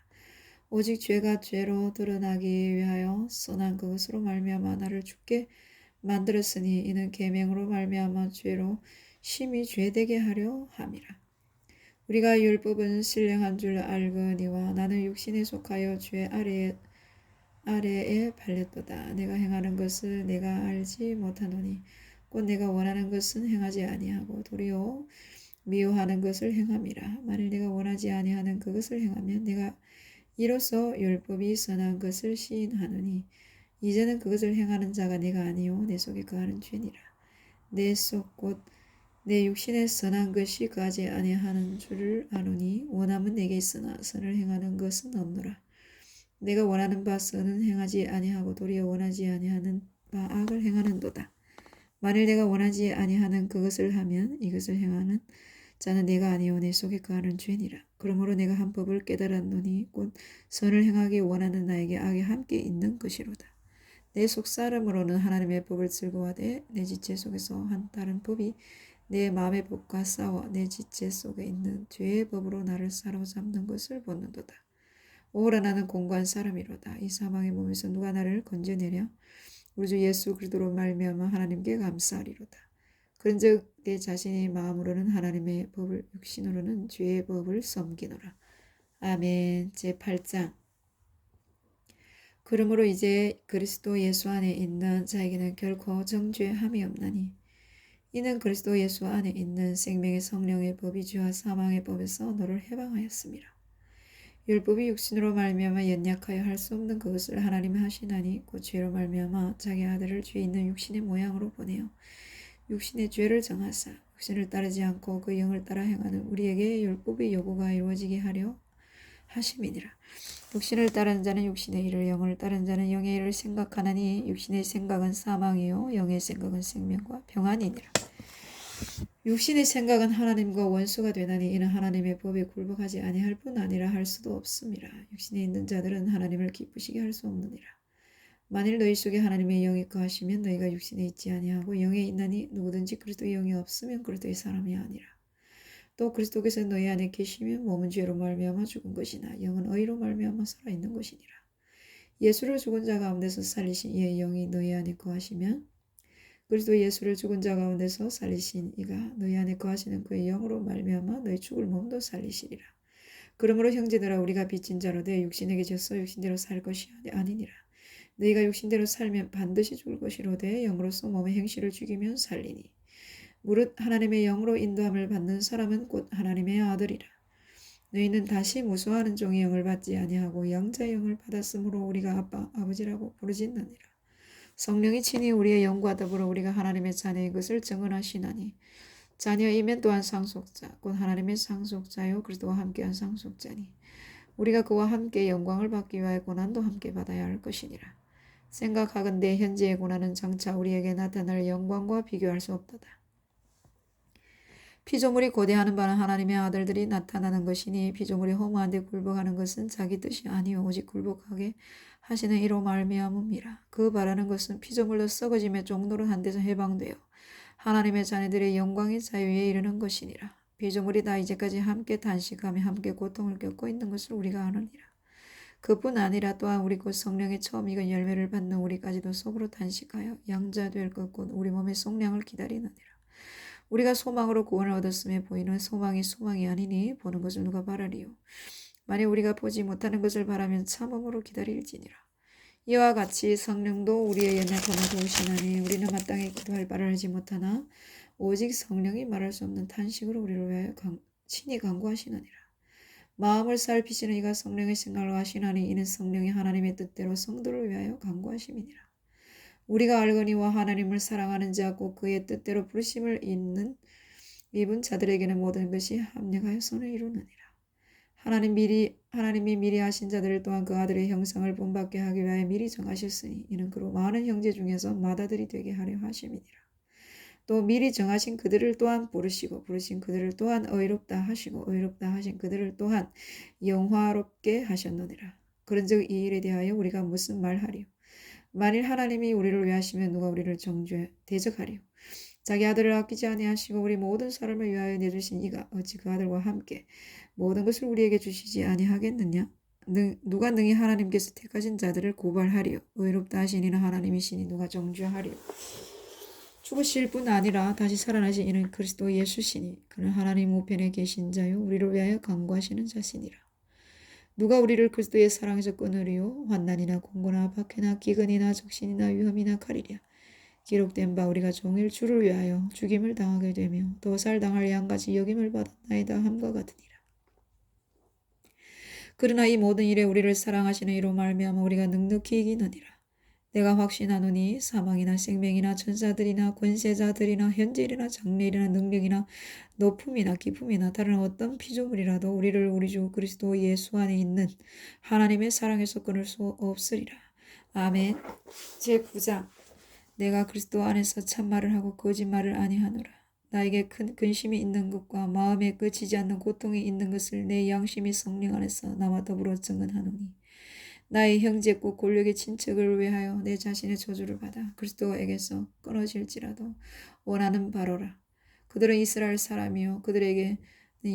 오직 죄가 죄로 드러나기 위하여 선한 그것으로 말미암아 나를 죽게 만들었으니 이는 계명으로 말미암아 죄로 심히 죄되게 하려 함이라. 우리가 율법은 신령한 줄 알거니와 나는 육신에 속하여 죄 아래에 팔렸도다. 내가 행하는 것을 내가 알지 못하노니 곧 내가 원하는 것은 행하지 아니하고 도리어 미워하는 것을 행함이라. 만일 내가 원하지 아니하는 그것을 행하면 내가 이로써 율법이 선한 것을 시인하노니 이제는 그것을 행하는 자가 내가 아니요 내 속에 거하는 죄니라. 내 속 곧 내 육신에 선한 것이 거하지 아니하는 줄을 아노니 원함은 내게 있으나 선을 행하는 것은 없노라. 내가 원하는 바 선은 행하지 아니하고 도리어 원하지 아니하는 바 악을 행하는도다. 만일 내가 원하지 아니하는 그것을 하면 이것을 행하는 자는 내가 아니요 내 속에 거하는 죄니라. 그러므로 내가 한 법을 깨달았노니 곧 선을 행하기 원하는 나에게 악이 함께 있는 것이로다. 내 속사람으로는 하나님의 법을 즐거워하되 내 지체 속에서 한 다른 법이 내 마음의 법과 싸워 내 지체 속에 있는 죄의 법으로 나를 사로잡는 것을 보는도다. 오호라 나는 공고한 사람이로다. 이 사망의 몸에서 누가 나를 건져내랴? 우리 주 예수 그리스도로 말미암아 하나님께 감사하리로다. 그런즉 내 자신이 마음으로는 하나님의 법을 육신으로는 죄의 법을 섬기노라. 아멘. 제8장. 그러므로 이제 그리스도 예수 안에 있는 자에게는 결코 정죄함이 없나니 이는 그리스도 예수 안에 있는 생명의 성령의 법이 죄와 사망의 법에서 너를 해방하였습니다. 율법이 육신으로 말미암아 연약하여 할 수 없는 그것을 하나님이 하시나니 곧 죄로 말미암아 자기 아들을 죄 있는 육신의 모양으로 보내어 육신의 죄를 정하사 육신을 따르지 않고 그 영을 따라 행하는 우리에게 율법의 요구가 이루어지게 하려 하심이니라. 육신을 따르는 자는 육신의 일을 영을 따르는 자는 영의 일을 생각하나니 육신의 생각은 사망이요 영의 생각은 생명과 평안이니라. 육신의 생각은 하나님과 원수가 되나니 이는 하나님의 법에 굴복하지 아니할 뿐 아니라 할 수도 없습니다. 육신에 있는 자들은 하나님을 기쁘시게 할 수 없느니라. 만일 너희 속에 하나님의 영이 거하시면 너희가 육신에 있지 아니하고 영에 있나니 누구든지 그리스도의 영이 없으면 그리스도의 사람이 아니라. 또 그리스도께서 너희 안에 계시면 몸은 죄로 말미암아 죽은 것이나 영은 의로 말미암아 살아있는 것이니라. 예수를 죽은 자 가운데서 살리신 이의 영이 너희 안에 거하시면 그리스도 예수를 죽은 자 가운데서 살리신 이가 너희 안에 거하시는 그의 영으로 말미암아 너희 죽을 몸도 살리시리라. 그러므로 형제들아 우리가 빚진 자로 내 육신에게 져서 육신대로 살 것이 아니니라. 너희가 육신대로 살면 반드시 죽을 것이로되 영으로서 몸의 행실을 죽이면 살리니 무릇 하나님의 영으로 인도함을 받는 사람은 곧 하나님의 아들이라. 너희는 다시 무수하는 종의 영을 받지 아니하고 양자의 영을 받았으므로 우리가 아빠 아버지라고 부르짖느니라. 성령이 친히 우리의 영과 더불어 우리가 하나님의 자녀인 것을 증언하시나니 자녀이면 또한 상속자 곧 하나님의 상속자요 그리스도와 함께한 상속자니 우리가 그와 함께 영광을 받기 위하여 고난도 함께 받아야 할 것이니라. 생각하건대 현재의 고난은 장차 우리에게 나타날 영광과 비교할 수 없도다. 피조물이 고대하는 바는 하나님의 아들들이 나타나는 것이니 피조물이 허무한 데 굴복하는 것은 자기 뜻이 아니요 오직 굴복하게 하시는 이로 말미암음이라. 그 바라는 것은 피조물도 썩어짐의 종로를 한 데서 해방되어 하나님의 자녀들의 영광의 자유에 이르는 것이니라. 피조물이 다 이제까지 함께 단식하며 함께 고통을 겪고 있는 것을 우리가 아느니라. 그뿐 아니라 또한 우리 곧 성령의 처음 익은 열매를 받는 우리까지도 속으로 단식하여 양자 될 것 곧 우리 몸의 속량을 기다리느니라. 우리가 소망으로 구원을 얻었음에 보이는 소망이 소망이 아니니 보는 것을 누가 바라리요. 만일 우리가 보지 못하는 것을 바라면 참음으로 기다릴지니라. 이와 같이 성령도 우리의 연약함을 도우시나니 우리는 마땅히 기도할 바를 하지 못하나 오직 성령이 말할 수 없는 탄식으로 우리를 위하여 친히 간구하시느니라. 마음을 살피시는 이가 성령의 생각을 하시나니 이는 성령이 하나님의 뜻대로 성도를 위하여 간구하심이니라. 우리가 알거니와 하나님을 사랑하는 자 곧 그의 뜻대로 부르심을 입은 자들에게는 모든 것이 합력하여 선을 이루느니라. 하나님이 미리 하신 자들을 또한 그 아들의 형상을 본받게 하기 위하여 미리 정하셨으니 이는 그로 많은 형제 중에서 맏아들이 되게 하려 하심이니라. 또 미리 정하신 그들을 또한 부르시고 부르신 그들을 또한 의롭다 하시고 의롭다 하신 그들을 또한 영화롭게 하셨느니라. 그런즉 이 일에 대하여 우리가 무슨 말하리요? 만일 하나님이 우리를 위하시면 누가 우리를 대적하리요. 자기 아들을 아끼지 아니하시고 우리 모든 사람을 위하여 내주신 이가 어찌 그 아들과 함께 모든 것을 우리에게 주시지 아니하겠느냐? 누가 능히 하나님께서 택하신 자들을 고발하리요. 의롭다 하시니는 하나님이시니 누가 정죄하리요. 죽으실 뿐 아니라 다시 살아나신 이는 그리스도 예수시니 그는 하나님 우편에 계신 자요 우리를 위하여 간구하시는 자시니라. 누가 우리를 그리스도의 사랑에서 끊으리요? 환난이나 공고나 박해나 기근이나 적신이나 위험이나 칼이랴. 기록된 바 우리가 종일 주를 위하여 죽임을 당하게 되며 도살당할 양같이 여김을 받았나이다 함과 같으니라. 그러나 이 모든 일에 우리를 사랑하시는 이로 말미암아 우리가 넉넉히 이기느니라. 내가 확신하노니 사망이나 생명이나 천사들이나 권세자들이나 현재일이나 장래일이나 능력이나 높음이나 깊음이나 다른 어떤 피조물이라도 우리를 우리 주 그리스도 예수 안에 있는 하나님의 사랑에서 끊을 수 없으리라. 아멘. 제9장 내가 그리스도 안에서 참말을 하고 거짓말을 아니하노라. 나에게 큰 근심이 있는 것과 마음에 그치지 않는 고통이 있는 것을 내 양심이 성령 안에서 나와 더불어 증언하노니 나의 형제 꼭 권력의 친척을 위하여 내 자신의 저주를 받아 그리스도에게서 끊어질지라도 원하는 바로라. 그들은 이스라엘 사람이요 그들에게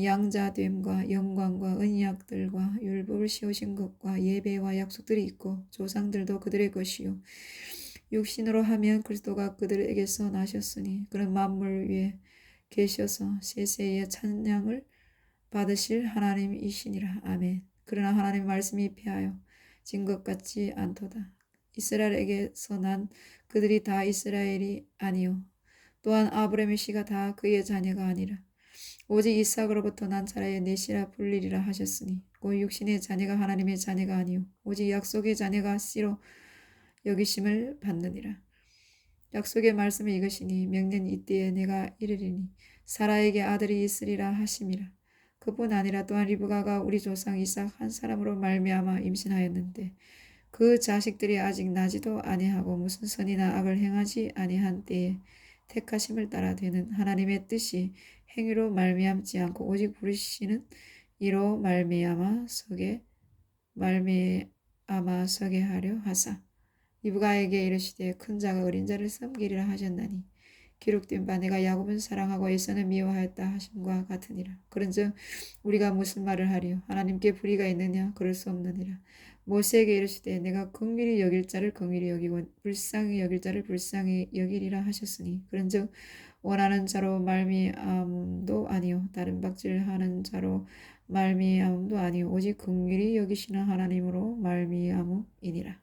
양자됨과 영광과 언약들과 율법을 씌우신 것과 예배와 약속들이 있고 조상들도 그들의 것이요 육신으로 하면 그리스도가 그들에게서 나셨으니 그는 만물 위에 계셔서 세세의 찬양을 받으실 하나님이시니라. 아멘. 그러나 하나님의 말씀이 패하여 진 것 같지 않도다. 이스라엘에게서 난 그들이 다 이스라엘이 아니요 또한 아브라함의 씨가 다 그의 자녀가 아니라 오직 이삭으로부터 난 자라의 넷이라 불리리라 하셨으니 곧 육신의 자녀가 하나님의 자녀가 아니요 오직 약속의 자녀가 씨로 여기심을 받느니라. 약속의 말씀이 이것이니 명년 이때에 내가 이르리니 사라에게 아들이 있으리라 하심이라. 그뿐 아니라 또한 리브가가 우리 조상 이삭 한 사람으로 말미암아 임신하였는데 그 자식들이 아직 나지도 아니하고 무슨 선이나 악을 행하지 아니한 때에 택하심을 따라 되는 하나님의 뜻이 행위로 말미암지 않고 오직 부르시는 이로 말미암아 서게 하려 하사 리브가에게 이르시되 큰 자가 어린 자를 섬기리라 하셨나니 기록된 바 내가 야곱은 사랑하고 에사는 미워하였다 하심과 같으니라. 그런즉 우리가 무슨 말을 하리요? 하나님께 불의가 있느냐? 그럴 수 없느니라. 모세에게 이르시되 내가 긍휼히 여길 자를 긍휼히 여기고 불쌍히 여길 자를 불쌍히 여기리라 하셨으니 그런즉 원하는 자로 말미암음도 아니요 다른 박질하는 자로 말미암음도 아니요 오직 긍휼히 여기시는 하나님으로 말미암음이니라.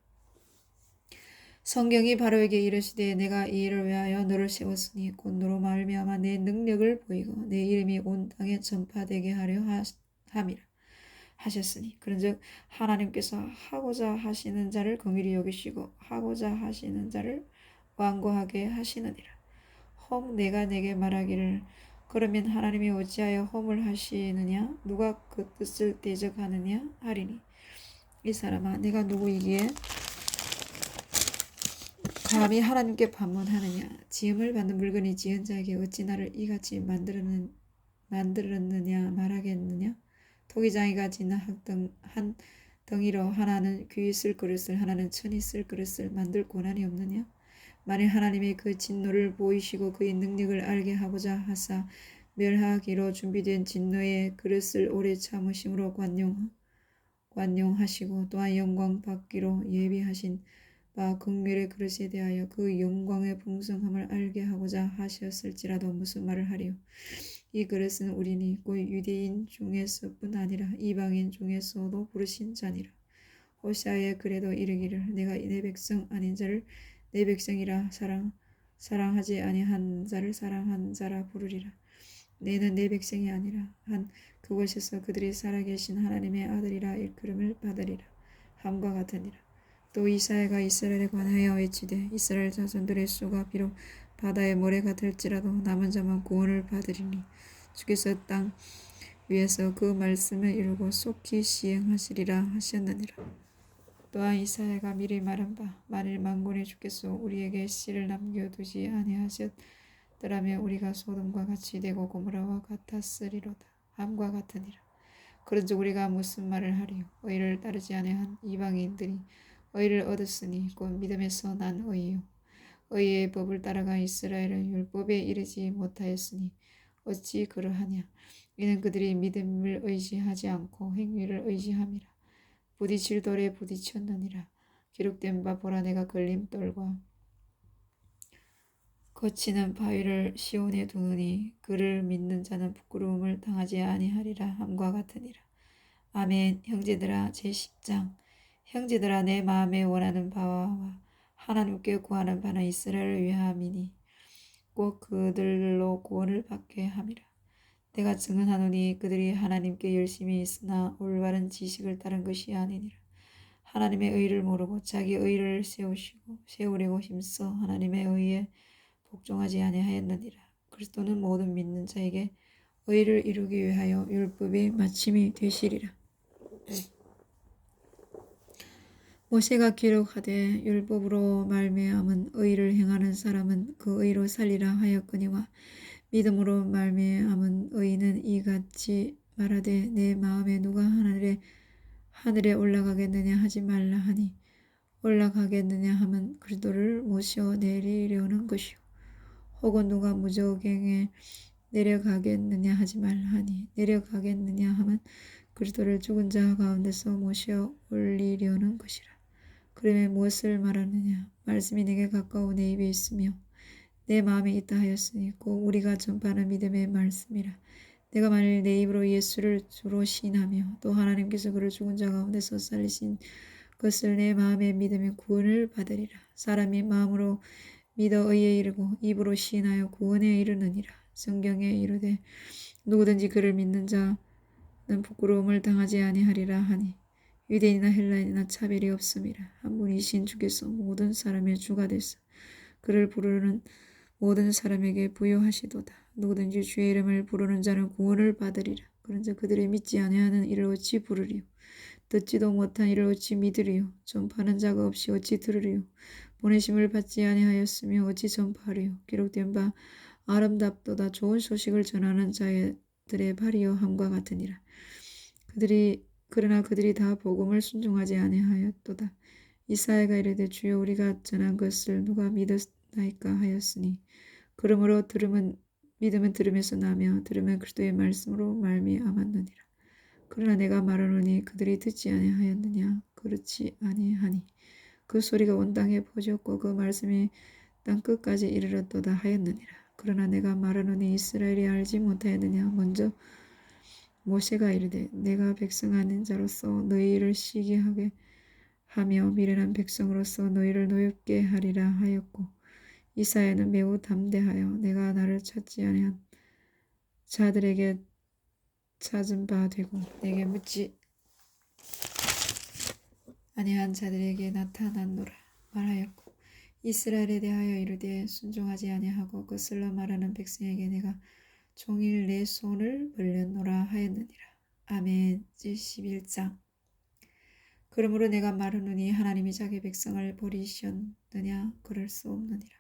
성경이 바로에게 이르시되 내가 이 일을 위하여 너를 세웠으니 곧 너로 말미암아 내 능력을 보이고 내 이름이 온 땅에 전파되게 하려 함이라 하셨으니 그런즉 하나님께서 하고자 하시는 자를 긍휼히 여기시고 하고자 하시는 자를 완고하게 하시느니라. 혹 내가 내게 말하기를 그러면 하나님이 어찌하여 험을 하시느냐 누가 그 뜻을 대적하느냐 하리니 이 사람아 내가 누구이기에 감히 하나님께 반문하느냐 지음을 받는 물건이 지은 자에게 어찌 나를 이같이 만들었느냐 말하겠느냐 토기장이가 지는 한 덩이로 하나는 귀 쓸 그릇을 하나는 천이 쓸 그릇을 만들 권한이 없느냐 만일 하나님이 그 진노를 보이시고 그의 능력을 알게 하고자 하사 멸하기로 준비된 진노의 그릇을 오래 참으심으로 관용하시고 또한 영광 받기로 예비하신 바 긍휼의 그릇에 대하여 그 영광의 풍성함을 알게 하고자 하셨을지라도 무슨 말을 하리요. 이 그릇은 우리니 곧 유대인 중에서뿐 아니라 이방인 중에서도 부르신 자니라. 호시아에 그래도 이르기를 내가 내 백성 아닌 자를 내 백성이라 사랑하지 아니한 자를 사랑한 자라 부르리라. 내는 내 백성이 아니라 한 그곳에서 그들이 살아계신 하나님의 아들이라 일컬음을 받으리라 함과 같으니라. 또 이사야가 이스라엘에 관하여 외치되 이스라엘 자손들의 수가 비록 바다의 모래가 될지라도 남은 자만 구원을 받으리니 주께서 땅 위에서 그 말씀을 이루고 속히 시행하시리라 하셨느니라. 또한 이사야가 미리 말한 바 만일 만군의 주께서 우리에게 씨를 남겨두지 아니하셨더라면 우리가 소돔과 같이 되고 고모라와 같았으리로다 함과 같으니라. 그런즉 우리가 무슨 말을 하리요? 의를 따르지 아니한 이방인들이 의를 얻었으니 곧 믿음에서 난 의요. 의의 법을 따라가 이스라엘은 율법에 이르지 못하였으니 어찌 그러하냐. 이는 그들이 믿음을 의지하지 않고 행위를 의지함이라. 부딪힐 돌에 부딪혔느니라. 기록된 바 보라 내가 걸림돌과 거치는 바위를 시온에 두느니 그를 믿는 자는 부끄러움을 당하지 아니하리라 함과 같으니라. 아멘. 형제들아 제10장. 형제들아 내 마음에 원하는 바와 하나님께 구하는 바는 이스라엘을 위함이니 꼭 그들로 구원을 받게 함이라. 내가 증언하노니 그들이 하나님께 열심히 있으나 올바른 지식을 따른 것이 아니니라. 하나님의 의를 모르고 자기 의를 세우려고 힘써 하나님의 의에 복종하지 아니하였느니라. 그리스도는 모든 믿는 자에게 의를 이루기 위하여 율법의 마침이 되시리라. 모세가 기록하되 율법으로 말미암은 의를 행하는 사람은 그 의로 살리라 하였거니와 믿음으로 말미암은 의는 이같이 말하되 내 마음에 누가 하늘에 올라가겠느냐 하지 말라 하니 올라가겠느냐 하면 그리스도를 모셔 내리려는 것이요 혹은 누가 무저갱에 내려가겠느냐 하지 말라 하니 내려가겠느냐 하면 그리스도를 죽은 자 가운데서 모셔 올리려는 것이라. 그러면 무엇을 말하느냐. 말씀이 내게 가까워 내 입에 있으며 내 마음에 있다 하였으니 곧 우리가 전파하는 믿음의 말씀이라. 내가 만일 내 입으로 예수를 주로 시인하며 또 하나님께서 그를 죽은 자 가운데서 살리신 것을 내 마음에 믿으면 구원을 받으리라. 사람이 마음으로 믿어 의에 이르고 입으로 시인하여 구원에 이르느니라. 성경에 이르되 누구든지 그를 믿는 자는 부끄러움을 당하지 아니하리라 하니 유대인이나 헬라인이나 차별이 없음이라. 한 분이신 주께서 모든 사람의 주가 되사 그를 부르는 모든 사람에게 부여하시도다. 누구든지 주의 이름을 부르는 자는 구원을 받으리라. 그런즉 그들이 믿지 아니하는 이를 어찌 부르리요. 듣지도 못한 이를 어찌 믿으리요. 전파하는 자가 없이 어찌 들으리요. 보내심을 받지 아니하였으며 어찌 전파하리요. 기록된 바 아름답도다 좋은 소식을 전하는 자들의 발이요 함과 같으니라. 그러나 그들이 다 복음을 순종하지 아니하였도다. 이사야가 이르되 주여 우리가 전한 것을 누가 믿었나이까 하였으니 그러므로 믿음은 들음에서 나며 들음은 그리스도의 말씀으로 말미암았느니라. 그러나 내가 말하노니 그들이 듣지 아니하였느냐. 그렇지 아니하니 그 소리가 온 땅에 퍼졌고 그 말씀이 땅 끝까지 이르렀도다 하였느니라. 그러나 내가 말하노니 이스라엘이 알지 못하였느냐. 먼저 모세가 이르되 내가 백성 아닌 자로서 너희를 시기하게 하며 미련한 백성으로서 너희를 노엽게 하리라 하였고 이사야는 매우 담대하여 내가 나를 찾지 아니한 자들에게 찾은 바 되고 내게 묻지 아니한 자들에게 나타났노라 말하였고 이스라엘에 대하여 이르되 순종하지 아니하고 거슬러 말하는 백성에게 내가 종일 내 손을 벌렸노라 하였느니라. 아멘. 11장. 그러므로 내가 말하노니 하나님이 자기 백성을 버리셨느냐. 그럴 수 없느니라.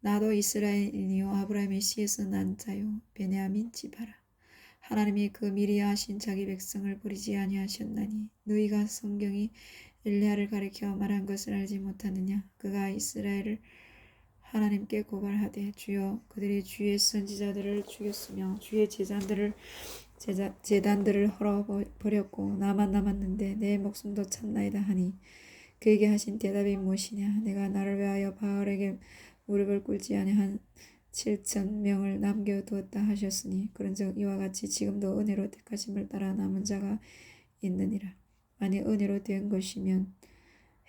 나도 이스라엘이요 아브라함의 씨에서 난 자요 베냐민 지파라. 하나님이 그 미리 하신 자기 백성을 버리지 아니하셨나니 너희가 성경이 엘리야를 가리켜 말한 것을 알지 못하느냐. 그가 이스라엘을 하나님께 고발하되 주여 그들이 주의 선지자들을 죽였으며 주의 제단들을 헐어버렸고 나만 남았는데 내 목숨도 찾나이다 하니 그에게 하신 대답이 무엇이냐. 내가 나를 위하여 바알에게 무릎을 꿇지 아니한 7,000명을 남겨두었다 하셨으니 그런즉 이와 같이 지금도 은혜로 택하심을 따라 남은 자가 있느니라. 만일 은혜로 된 것이면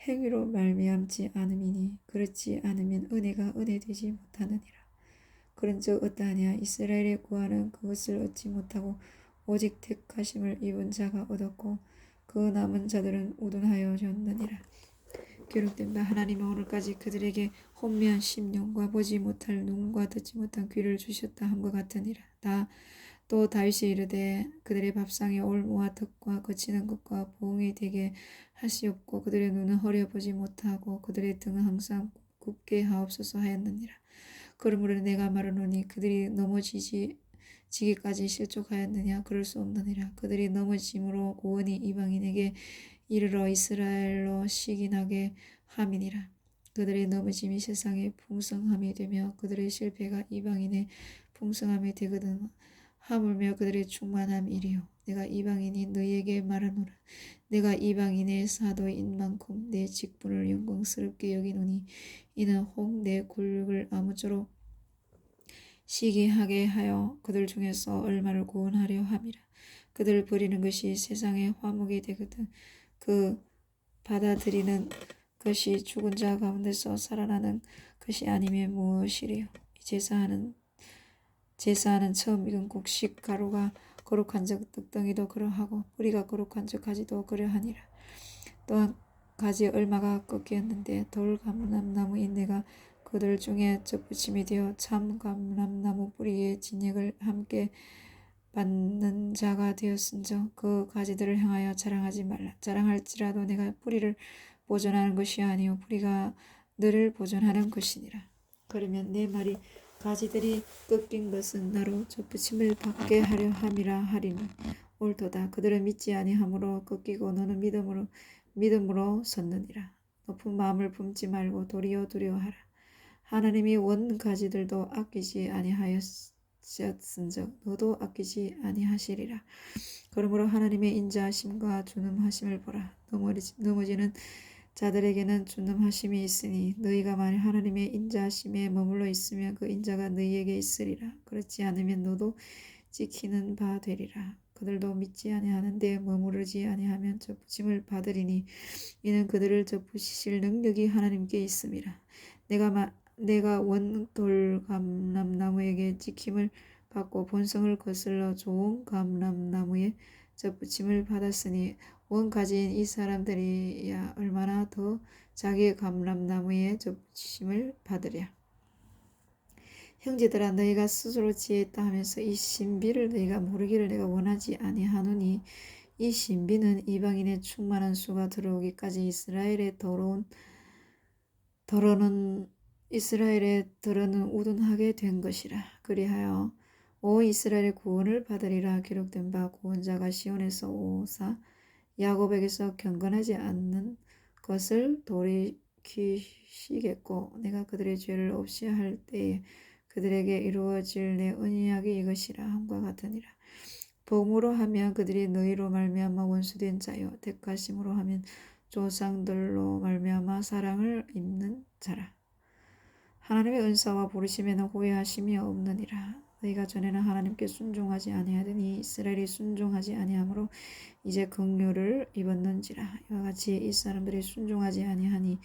행위로 말미암지 않음이니 그렇지 않으면 은혜가 은혜되지 못하느니라. 그런즉 어떠하냐. 이스라엘의 구하는 그것을 얻지 못하고 오직 택하심을 입은 자가 얻었고 그 남은 자들은 우둔하여졌느니라. 기록된 바 하나님은 오늘까지 그들에게 혼미한 심령과 보지 못할 눈과 듣지 못한 귀를 주셨다 함과 같으니라. 또 다윗이 이르되 그들의 밥상에 올무와 덕과 거치는 것과 보응이 되게 하시옵고 그들의 눈은 허려 보지 못하고 그들의 등은 항상 굽게 하옵소서 하였느니라. 그러므로 내가 말하노니 그들이 넘어지기까지 실족하였느냐. 그럴 수 없느니라. 그들이 넘어짐으로 구원이 이방인에게 이르러 이스라엘로 시기나게 함이니라. 그들의 넘어짐이 세상의 풍성함이 되며 그들의 실패가 이방인의 풍성함이 되거든. 하물며 그들의 충만함이리요. 내가 이방인이 너희에게 말하노라. 내가 이방인의 사도인 만큼 내 직분을 영광스럽게 여기노니 이는 혹 내 굴욕을 아무쪼록 시기하게 하여 그들 중에서 얼마를 구원하려 함이라. 그들을 버리는 것이 세상의 화목이 되거든. 그 받아들이는 것이 죽은 자 가운데서 살아나는 것이 아니면 무엇이리요. 제사하는 처음 익은 곡식 가루가 거룩한 적 떡덩이도 그러하고 뿌리가 거룩한 적 가지도 그러하니라. 또한 가지 얼마가 꺾였는데 돌 감람나무인 내가 그들 중에 접붙임이 되어 참 감람나무 뿌리의 진액을 함께 받는 자가 되었은즉 그 가지들을 향하여 자랑하지 말라. 자랑할지라도 내가 뿌리를 보존하는 것이 아니요 뿌리가 너를 보존하는 것이니라. 그러면 내 말이 가지들이 꺾인 것은 나로 접붙임을 받게 하려 함이라 하리니 옳도다. 그들은 믿지 아니함으로 꺾이고 너는 믿음으로 섰느니라. 높은 마음을 품지 말고 도리어 두려워하라. 하나님이 원 가지들도 아끼지 아니하였은즉 너도 아끼지 아니하시리라. 그러므로 하나님의 인자하심과 준엄하심을 보라. 넘어지는 자들에게는 준엄하심이 있으니 너희가 만일 하나님의 인자하심에 머물러 있으면 그 인자가 너희에게 있으리라. 그렇지 않으면 너도 지키는 바 되리라. 그들도 믿지 아니하는데 머무르지 아니하면 접붙임을 받으리니 이는 그들을 접붙이실 능력이 하나님께 있음이라. 내가 원돌 감람나무에게 지킴을 받고 본성을 거슬러 좋은 감람나무에 접붙임을 받았으니 원 가지인 이 사람들이야 얼마나 더 자기의 감람나무에 접붙임을 받으랴. 형제들아 너희가 스스로 지혜있다 하면서 이 신비를 너희가 모르기를 내가 원하지 아니하노니 이 신비는 이방인의 충만한 수가 들어오기까지 이스라엘의 더러는 우둔하게 된 것이라. 그리하여 오 이스라엘의 구원을 받으리라 기록된 바 구원자가 시온에서 오사 야곱에게서 경건하지 않는 것을 돌이키시겠고 내가 그들의 죄를 없이 할 때에 그들에게 이루어질 내 언약이 이것이라 함과 같으니라. 복음으로 하면 그들이 너희로 말미암아 원수된 자요 택하심으로 하면 조상들로 말미암아 사랑을 입는 자라. 하나님의 은사와 부르심에는 후회하심이 없느니라. 너희가 전에는 하나님께 순종하지 아니하더니 이스라엘이 순종하지 아니하므로 이제 긍휼을 입었는지라. 이와 같이 이 사람들이 순종하지 아니하니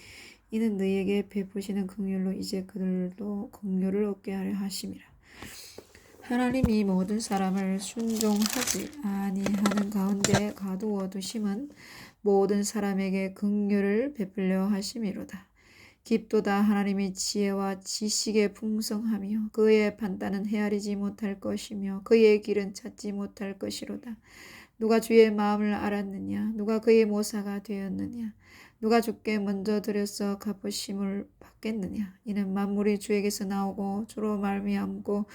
이는 너희에게 베푸시는 긍휼로 이제 그들도 긍휼을 얻게 하려 하심이라. 하나님이 모든 사람을 순종하지 아니하는 가운데 가두어 두심은 모든 사람에게 긍휼을 베풀려 하심이로다. 깊도다. 하나님이 지혜와 지식의 풍성하며 그의 판단은 헤아리지 못할 것이며 그의 길은 찾지 못할 것이로다. 누가 주의 마음을 알았느냐? 누가 그의 모사가 되었느냐? 누가 주께 먼저 드려서 갚으심을 받겠느냐? 이는 만물이 주에게서 나오고 주로 말미암고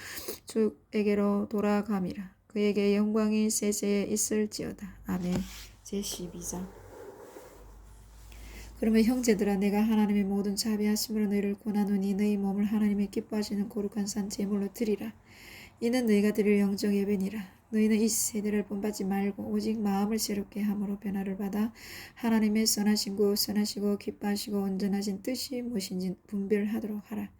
주에게로 돌아감이라. 그에게 영광이 세세에 있을지어다. 아멘. 제12장. 그러면 형제들아 내가 하나님의 모든 자비하심으로 너희를 권하노니 너희 몸을 하나님의 기뻐하시는 거룩한 산 제물로 드리라. 이는 너희가 드릴 영적 예배니라. 너희는 이 세대를 본받지 말고 오직 마음을 새롭게 함으로 변화를 받아 하나님의 선하시고 기뻐하시고 온전하신 뜻이 무엇인지 분별하도록 하라.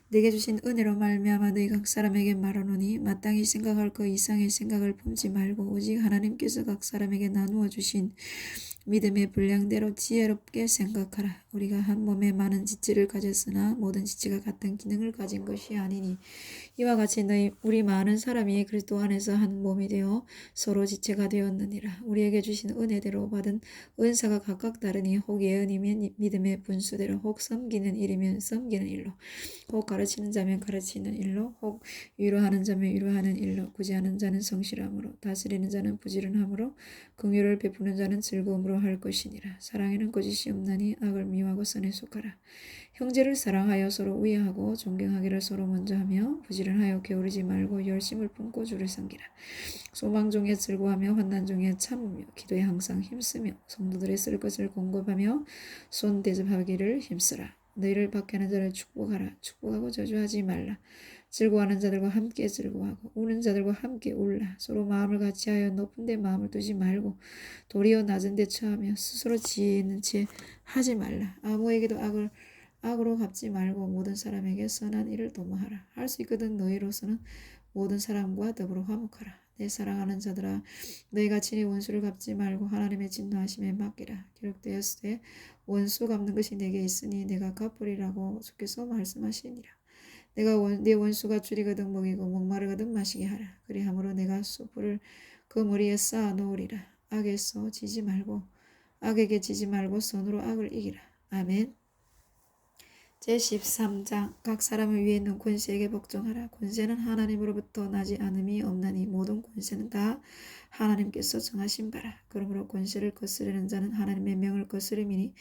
내게 주신 은혜로 말미암아 너희 각 사람에게 말하노니 마땅히 생각할 그 이상의 생각을 품지 말고 오직 하나님께서 각 사람에게 나누어 주신 믿음의 분량대로 지혜롭게 생각하라. 우리가 한 몸에 많은 지체를 가졌으나 모든 지체가 같은 기능을 가진 것이 아니니 이와 같이 우리 많은 사람이 그리스도 안에서 한 몸이 되어 서로 지체가 되었느니라. 우리에게 주신 은혜대로 받은 은사가 각각 다르니 혹 예언이면 믿음의 분수대로 혹 섬기는 일이면 섬기는 일로 혹 가르치는 자면 가르치는 일로, 혹 위로하는 자면 위로하는 일로, 구제하는 자는 성실함으로, 다스리는 자는 부지런함으로, 긍휼을 베푸는 자는 즐거움으로 할 것이니라. 사랑에는 거짓이 없나니 악을 미워하고 선에 속하라. 형제를 사랑하여 서로 우애하고 존경하기를 서로 먼저 하며 부지런하여 게으르지 말고 열심을 품고 주를 섬기라. 소망 중에 즐거워하며 환난 중에 참으며 기도에 항상 힘쓰며 성도들의 쓸 것을 공급하며 손 대접하기를 힘쓰라. 너희를 박해하는 자를 축복하라. 축복하고 저주하지 말라. 즐거워하는 자들과 함께 즐거워하고 우는 자들과 함께 울라. 서로 마음을 같이하여 높은 데 마음을 두지 말고 도리어 낮은 데 처하며 스스로 지혜 있는 채 하지 말라. 아무에게도 악으로 갚지 말고 모든 사람에게 선한 일을 도모하라. 할 수 있거든 너희로서는 모든 사람과 더불어 화목하라. 내 사랑하는 자들아, 너희가 친히 원수를 갚지 말고 하나님의 진노하심에 맡기라. 기록되었을 때 원수 갚는 것이 내게 있으니 내가 갚으리라고 주께서 말씀하시니라. 내가 내 원수가 줄이거든 먹이고 목마르거든 마시게 하라. 그리함으로 내가 수풀을 그 머리에 쌓아 놓으리라. 악에서 지지 말고 악에게 지지 말고 선으로 악을 이기라. 아멘. 제13장 각 사람을 위해 있는 권세에게 복종하라. 권세는 하나님으로부터 나지 않음이 없나니 모든 권세는 다 하나님께서 정하신 바라. 그러므로 권세를 거스르는 자는 하나님의 명을 거스름이니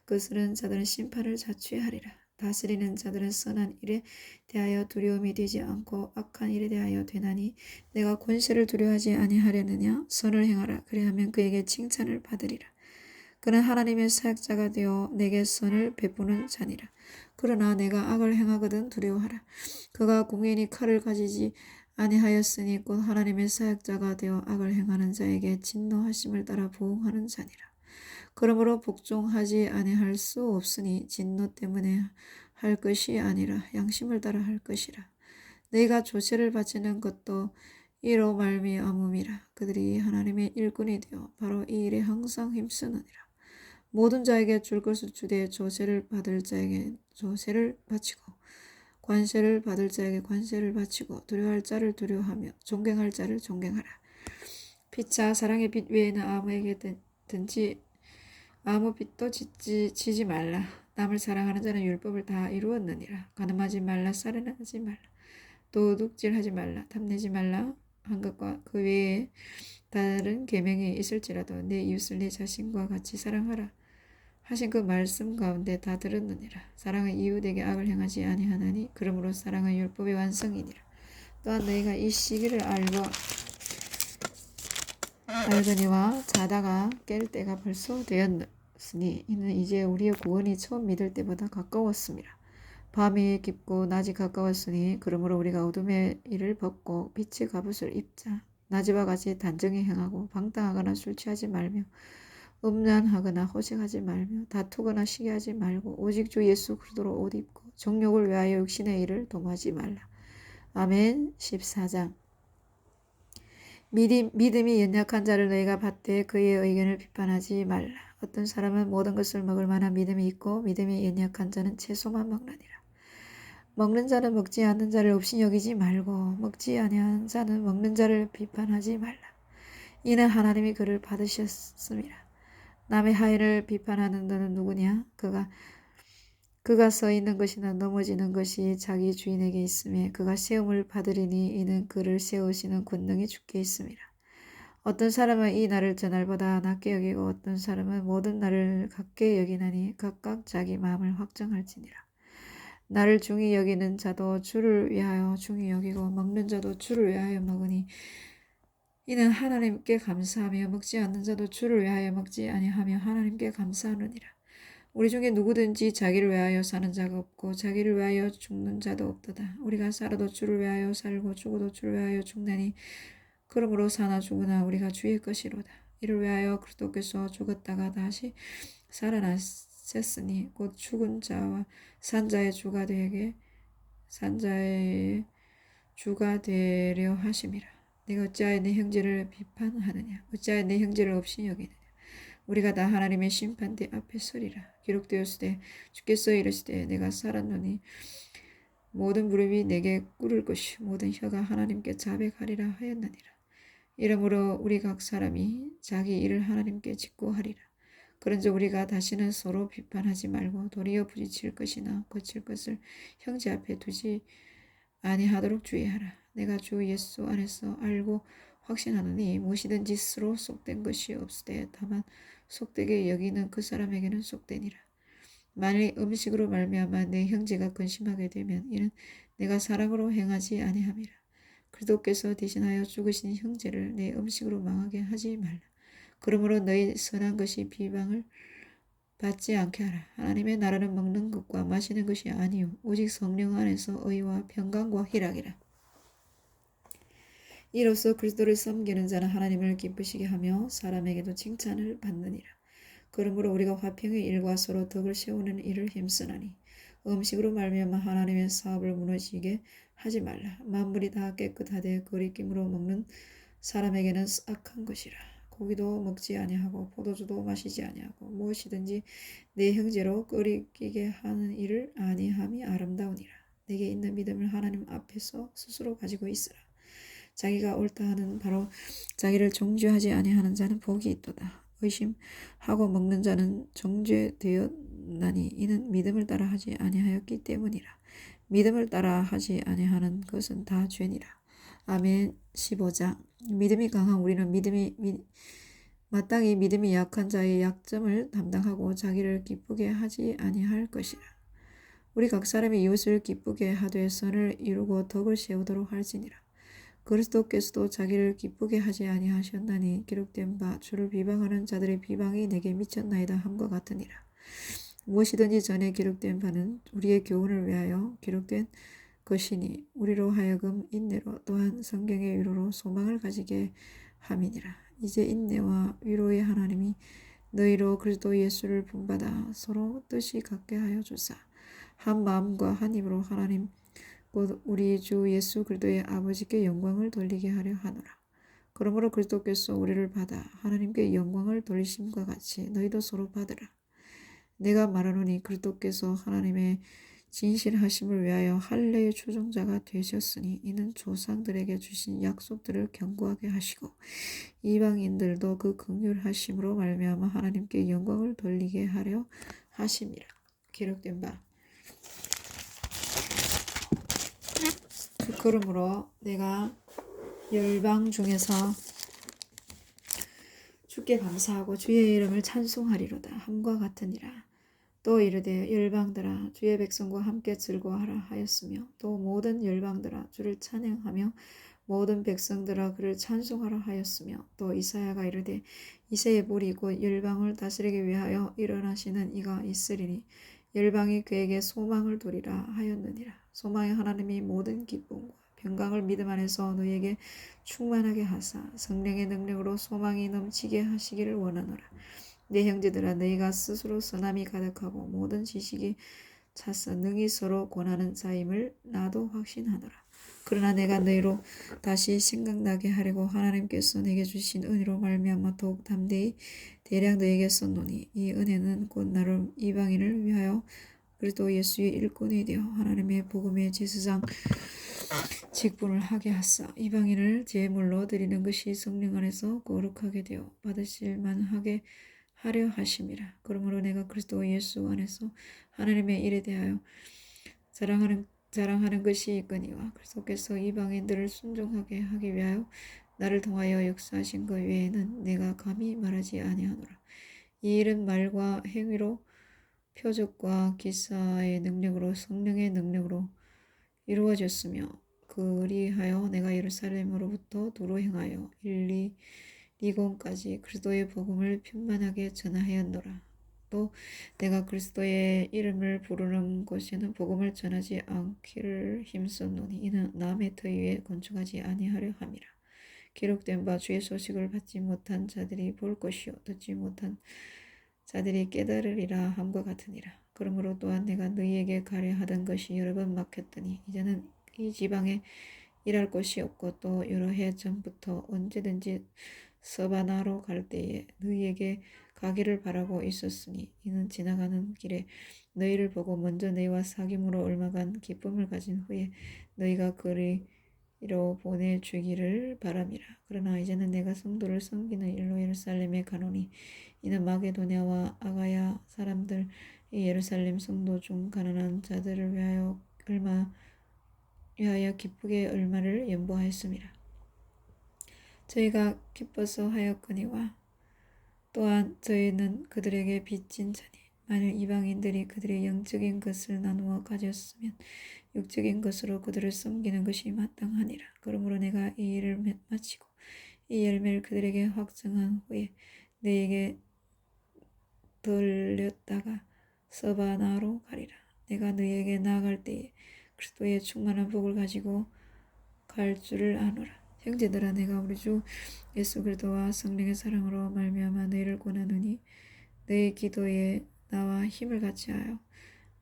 거스르는 자들은 심판을 자취하리라. 다스리는 자들은 선한 일에 대하여 두려움이 되지 않고 악한 일에 대하여 되나니 내가 권세를 두려워하지 아니하려느냐. 선을 행하라. 그리하면 그에게 칭찬을 받으리라. 그는 하나님의 사역자가 되어 내게 선을 베푸는 자니라. 그러나 내가 악을 행하거든 두려워하라. 그가 공인이 칼을 가지지 아니하였으니 곧 하나님의 사역자가 되어 악을 행하는 자에게 진노하심을 따라 부응하는 자니라. 그러므로 복종하지 아니할 수 없으니 진노 때문에 할 것이 아니라 양심을 따라 할 것이라. 너희가 조세를 바치는 것도 이로 말미암음이라. 그들이 하나님의 일꾼이 되어 바로 이 일에 항상 힘쓰느니라. 모든 자에게 줄 것을 주되 조세를 받을 자에게 조세를 바치고 관세를 받을 자에게 관세를 바치고 두려워할 자를 두려워하며 존경할 자를 존경하라. 피차 사랑의 빛 외에는 아무에게든지 아무 빛도 지지 말라. 남을 사랑하는 자는 율법을 다 이루었느니라. 간음하지 말라. 살인하지 말라. 도둑질하지 말라. 탐내지 말라. 한 것과 그 외에 다른 계명이 있을지라도 내 이웃을 내 자신과 같이 사랑하라 하신 그 말씀 가운데 다 들었느니라. 사랑은 이웃에게 악을 행하지 아니하나니 그러므로 사랑은 율법의 완성이니라. 또한 너희가 이 시기를 알거니와 자다가 깰 때가 벌써 되었으니 이는 이제 우리의 구원이 처음 믿을 때보다 가까웠습니다. 밤이 깊고 낮이 가까웠으니 그러므로 우리가 어둠의 일을 벗고 빛의 갑옷을 입자. 낮이와 같이 단정히 행하고 방탕하거나 술 취하지 말며 음란하거나 호색하지 말며 다투거나 시기하지 말고 오직 주 예수 그리스도로 옷 입고 정욕을 위하여 육신의 일을 도모하지 말라. 아멘. 14장 믿음이 연약한 자를 너희가 받되 그의 의견을 비판하지 말라. 어떤 사람은 모든 것을 먹을 만한 믿음이 있고 믿음이 연약한 자는 채소만 먹느니라. 먹는 자는 먹지 않는 자를 없이 여기지 말고 먹지 아니하는 자는 먹는 자를 비판하지 말라. 이는 하나님이 그를 받으셨습니다. 남의 하인을 비판하는 너는 누구냐? 그가 서 있는 것이나 넘어지는 것이 자기 주인에게 있음에 그가 세움을 받으리니 이는 그를 세우시는 권능이 주께 있습니다. 어떤 사람은 이 날을 저 날보다 낮게 여기고 어떤 사람은 모든 날을 같게 여기나니 각각 자기 마음을 확정할지니라. 나를 중히 여기는 자도 주를 위하여 중히 여기고 먹는 자도 주를 위하여 먹으니 이는 하나님께 감사하며 먹지 않는 자도 주를 위하여 먹지 아니하며 하나님께 감사하느니라. 우리 중에 누구든지 자기를 위하여 사는 자가 없고 자기를 위하여 죽는 자도 없도다. 우리가 살아도 주를 위하여 살고 죽어도 주를 위하여 죽나니 그러므로 사나 죽으나 우리가 주의 것이로다. 이를 위하여 그리스도께서 죽었다가 다시 살아나셨으니 곧 죽은 자와 산 자의 주가 되게 산 자의 주가 되려 하심이라. 내가 어찌하여 내 형제를 비판하느냐? 어찌하여 내 형제를 없이 여기느냐? 우리가 다 하나님의 심판대 앞에 서리라. 기록되었으되 주께서 이르시되 내가 살았노니 모든 무릎이 내게 꿇을 것이요 모든 혀가 하나님께 자백하리라 하였느니라. 이러므로 우리 각 사람이 자기 일을 하나님께 직고하리라. 그런즉 우리가 다시는 서로 비판하지 말고 도리어 부딪힐 것이나 거칠 것을 형제 앞에 두지 아니하도록 주의하라. 내가 주 예수 안에서 알고 확신하노니 무엇이든지 스스로 속된 것이 없으되 다만 속되게 여기는 그 사람에게는 속되니라. 만일 음식으로 말미암아 내 형제가 근심하게 되면 이는 내가 사랑으로 행하지 아니함이라. 그리스도께서 대신하여 죽으신 형제를 내 음식으로 망하게 하지 말라. 그러므로 너희 선한 것이 비방을 받지 않게 하라. 하나님의 나라는 먹는 것과 마시는 것이 아니요 오직 성령 안에서 의와 평강과 희락이라. 이로써 그리스도를 섬기는 자는 하나님을 기쁘시게 하며 사람에게도 칭찬을 받느니라. 그러므로 우리가 화평의 일과 서로 덕을 세우는 일을 힘쓰나니 음식으로 말미암아 하나님의 사업을 무너지게 하지 말라. 만물이 다 깨끗하되 거리낌으로 먹는 사람에게는 악한 것이라. 고기도 먹지 아니하고 포도주도 마시지 아니하고 무엇이든지 내 형제로 끓이게 하는 일을 아니함이 아름다우니라. 내게 있는 믿음을 하나님 앞에서 스스로 가지고 있으라. 자기가 옳다 하는 바로 자기를 정죄하지 아니하는 자는 복이 있도다. 의심하고 먹는 자는 정죄되었나니 이는 믿음을 따라 하지 아니하였기 때문이라. 믿음을 따라 하지 아니하는 것은 다 죄니라. 아멘. 15장. 믿음이 강한 우리는 마땅히 믿음이 약한 자의 약점을 담당하고 자기를 기쁘게 하지 아니할 것이라. 우리 각 사람이 이웃을 기쁘게 하되 선을 이루고 덕을 세우도록 할지니라. 그리스도께서도 자기를 기쁘게 하지 아니하셨나니 기록된 바 주를 비방하는 자들의 비방이 내게 미쳤나이다 함과 같으니라. 무엇이든지 전에 기록된 바는 우리의 교훈을 위하여 기록된 것이니 우리로 하여금 인내로 또한 성경의 위로로 소망을 가지게 함이니라. 이제 인내와 위로의 하나님이 너희로 그리스도 예수를 본받아 서로 뜻이 같게 하여 주사 한 마음과 한 입으로 하나님 곧 우리 주 예수 그리스도의 아버지께 영광을 돌리게 하려 하노라. 그러므로 그리스도께서 우리를 받아 하나님께 영광을 돌리심과 같이 너희도 서로 받으라. 내가 말하노니 그리스도께서 하나님의 진실하심을 위하여 할례의 추종자가 되셨으니 이는 조상들에게 주신 약속들을 견고하게 하시고 이방인들도 그 긍휼하심으로 말미암아 하나님께 영광을 돌리게 하려 하심이라. 기록된 바 그러므로 내가 열방 중에서 주께 감사하고 주의 이름을 찬송하리로다 함과 같으니라. 또 이르되 열방들아 주의 백성과 함께 즐거워하라 하였으며 또 모든 열방들아 주를 찬양하며 모든 백성들아 그를 찬송하라 하였으며 또 이사야가 이르되 이새의 볼이 곧 열방을 다스리기 위하여 일어나시는 이가 있으리니 열방이 그에게 소망을 두리라 하였느니라. 소망의 하나님이 모든 기쁨과 평강을 믿음 안에서 너희에게 충만하게 하사 성령의 능력으로 소망이 넘치게 하시기를 원하노라. 내 형제들아 너희가 스스로 선함이 가득하고 모든 지식이 차서 능히 서로 권하는 자임을 나도 확신하노라. 그러나 내가 너희로 다시 생각나게 하려고 하나님께서 내게 주신 은혜로 말미암아 더욱 담대히 대량 너희에게 썼노니 이 은혜는 곧 나를 이방인을 위하여 그리스도 예수의 일꾼이 되어 하나님의 복음의 제사장 직분을 하게 하사 이방인을 제물로 드리는 것이 성령 안에서 거룩하게 되어 받으실 만하게 하려 하심이라. 그러므로 내가 그리스도 예수 안에서 하나님의 일에 대하여 자랑하는 것이 있거니와 그리스도께서 이방인들을 순종하게 하기 위하여 나를 통하여 역사하신 것 외에는 내가 감히 말하지 아니하노라. 이 일은 말과 행위로 표적과 기사의 능력으로 성령의 능력으로 이루어졌으며 그리하여 내가 예루살렘으로부터 도로 행하여 일리리곤까지 그리스도의 복음을 편만하게 전하였노라. 또 내가 그리스도의 이름을 부르는 곳에는 복음을 전하지 않기를 힘썼노니 이는 남의 터 위에 건축하지 아니하려 함이라. 기록된 바 주의 소식을 받지 못한 자들이 볼 것이요 듣지 못한 자들이 깨달으리라 함과 같으니라. 그러므로 또한 내가 너희에게 가려 하던 것이 여러 번 막혔더니 이제는 이 지방에 일할 곳이 없고 또 여러 해 전부터 언제든지 서바나로 갈 때에 너희에게 가기를 바라고 있었으니 이는 지나가는 길에 너희를 보고 먼저 너희와 사귐으로 얼마간 기쁨을 가진 후에 너희가 그리 이로 보내주기를 바람이라. 그러나 이제는 내가 성도를 섬기는 일로 예루살렘에 가노니 이는 마게도냐와 아가야 사람들 이 예루살렘 성도 중 가난한 자들을 위하여 기쁘게 얼마를 연보하였음이라. 저희가 기뻐서 하였거니와 또한 저희는 그들에게 빚진 자니 만일 이방인들이 그들의 영적인 것을 나누어 가졌으면 육적인 것으로 그들을 섬기는 것이 마땅하니라. 그러므로 내가 이 일을 마치고 이 열매를 그들에게 확정한 후에 너에게 돌렸다가 서바나로 가리라. 내가 너에게 나아갈 때에 그리스도의 충만한 복을 가지고 갈 줄을 아노라. 형제들아 내가 우리 주 예수 그리스도와 성령의 사랑으로 말미암아 너희를 권하노니 너희 기도에 나와 힘을 같이 하여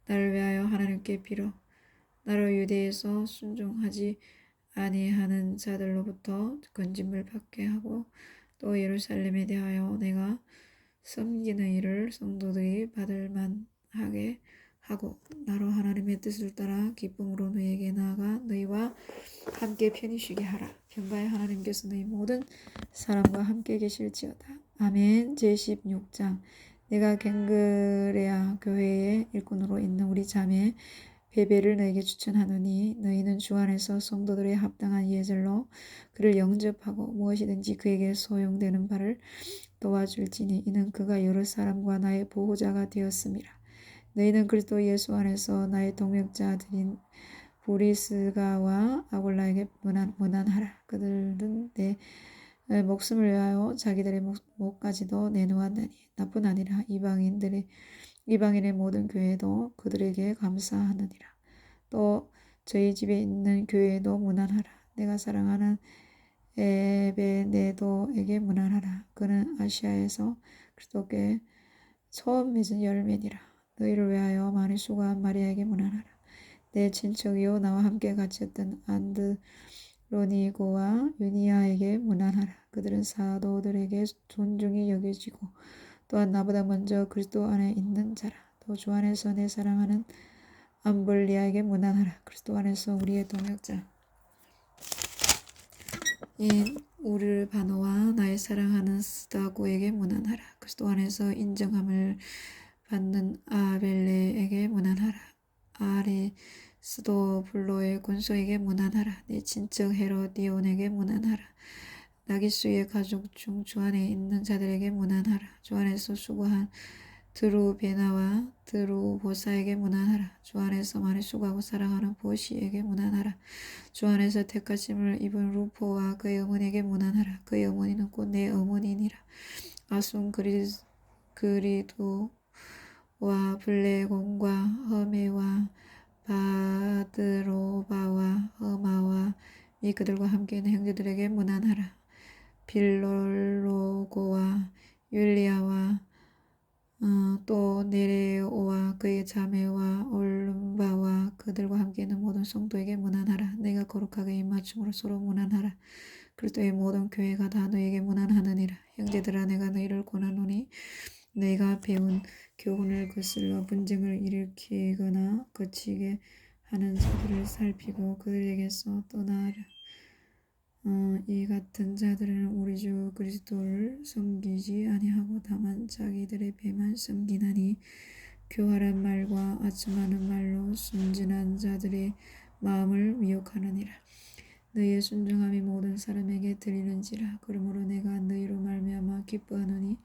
나를 위하여 하나님께 빌어 나로 유대에서 순종하지 아니하는 자들로부터 건짐을 받게 하고 또 예루살렘에 대하여 내가 섬기는 일을 성도들이 받을 만하게 하고 나로 하나님의 뜻을 따라 기쁨으로 너희에게 나아가 너희와 함께 편히 쉬게 하라. 평가의 하나님께서 너희 모든 사람과 함께 계실지어다. 아멘. 제16장 내가 갱그레아 교회의 일꾼으로 있는 우리 자매 베베를 너에게 추천하노니 너희는 주 안에서 성도들의 합당한 예절로 그를 영접하고 무엇이든지 그에게 소용되는 바를 도와줄지니 이는 그가 여러 사람과 나의 보호자가 되었음이라. 너희는 그리스도 예수 안에서 나의 동역자들인 브리스가와 아굴라에게 문안하라. 그들은 내 목숨을 위하여 자기들의 목까지도 내놓았나니 나뿐 아니라 이방인의 모든 교회도 그들에게 감사하느니라. 또 저희 집에 있는 교회에도 문안하라. 내가 사랑하는 에베네도에게 문안하라. 그는 아시아에서 그리스도께 처음 맺은 열매니라. 너희를 위하여 많이 수고한 마리아에게 문안하라. 내 친척이요 나와 함께 갇혔던 안드로니고와 유니아에게 문안하라. 그들은 사도들에게 존중이 여겨지고 또한 나보다 먼저 그리스도 안에 있는 자라. 또 주 안에서 내 사랑하는 암블리아에게 문안하라. 그리스도 안에서 우리의 동역자 인 우르바노와 나의 사랑하는 스다고에게 문안하라. 그리스도 안에서 인정함을 받는 아벨레에게 문안하라. 아리스도블로의 군소에게 문안하라. 내 친척 헤로디온에게 문안하라. 나기수의 가족 중 주 안에 있는 자들에게 문안하라. 주 안에서 수고한 드루베나와 드루보사에게 문안하라. 주 안에서 많이 수고하고 사랑하는 보시에게 문안하라. 주 안에서 택하심을 입은 루포와 그의 어머니에게 문안하라. 그의 어머니는 곧 내 어머니니라. 아순 그리도와 블레곤과 허메와 바드로바와 허마와 및 그들과 함께 있는 형제들에게 문안하라. 빌롤로고와 율리아와 또 네레오와 그의 자매와 올lum바와 그들과 함께 있는 모든 성도에게 문안하라. 내가 거룩하게 입맞춤으로 서로 문안하라. 그리스도의 모든 교회가 다 너에게 문안하느니라. 형제들아 내가 너희를 권하노니 너희가 배운 교훈을 거슬러 분쟁을 일으키거나 거치게 하는 자들을 살피고 그들에게서 떠나라. 이 같은 자들은 우리 주 그리스도를 섬기지 아니하고 다만 자기들의 배만 섬기나니 교활한 말과 아첨하는 말로 순진한 자들의 마음을 미혹하느니라. 너희의 순종함이 모든 사람에게 들리는지라. 그러므로 내가 너희로 말미암아 기뻐하노니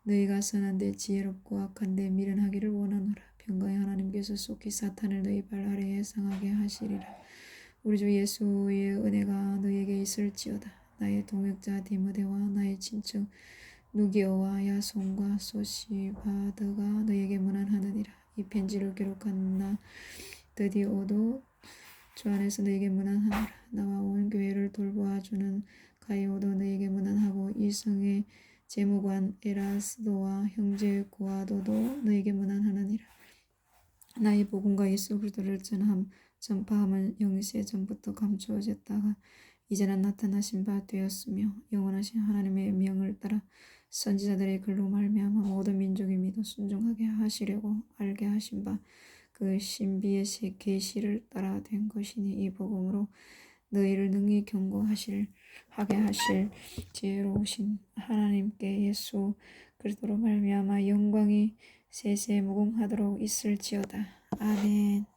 너희가 선한데 지혜롭고 악한데 미련하기를 원하노라. 평강의 하나님께서 속히 사탄을 너희 발 아래에 상하게 하시리라. 우리 주 예수의 은혜가 너희에게 있을지어다. 나의 동역자 디모데와 나의 친척 누기오와 야손과 소시바드가 너희에게 문안하느니라. 이 편지를 기록한 나 드디오도 주 안에서 너희에게 문안하노라. 나와 온 교회를 돌보아주는 가이오도 너희에게 문안하고 이성의 재무관 에라스도와 형제 고아도도 너희에게 문안하느니라. 나의 복음과 예수 그리스도를 전파함은 영세 전부터 감추어졌다가 이제는 나타나신 바 되었으며 영원하신 하나님의 명을 따라 선지자들의 글로 말미암아 모든 민족이 믿어 순종하게 하시려고 알게 하신 바 그 신비의 계시를 따라 된 것이니 이 복음으로 너희를 능히 하게 하실 지혜로우신 하나님께 예수 그리스도로 말미암아 영광이 세세 무궁하도록 있을지어다. 아멘.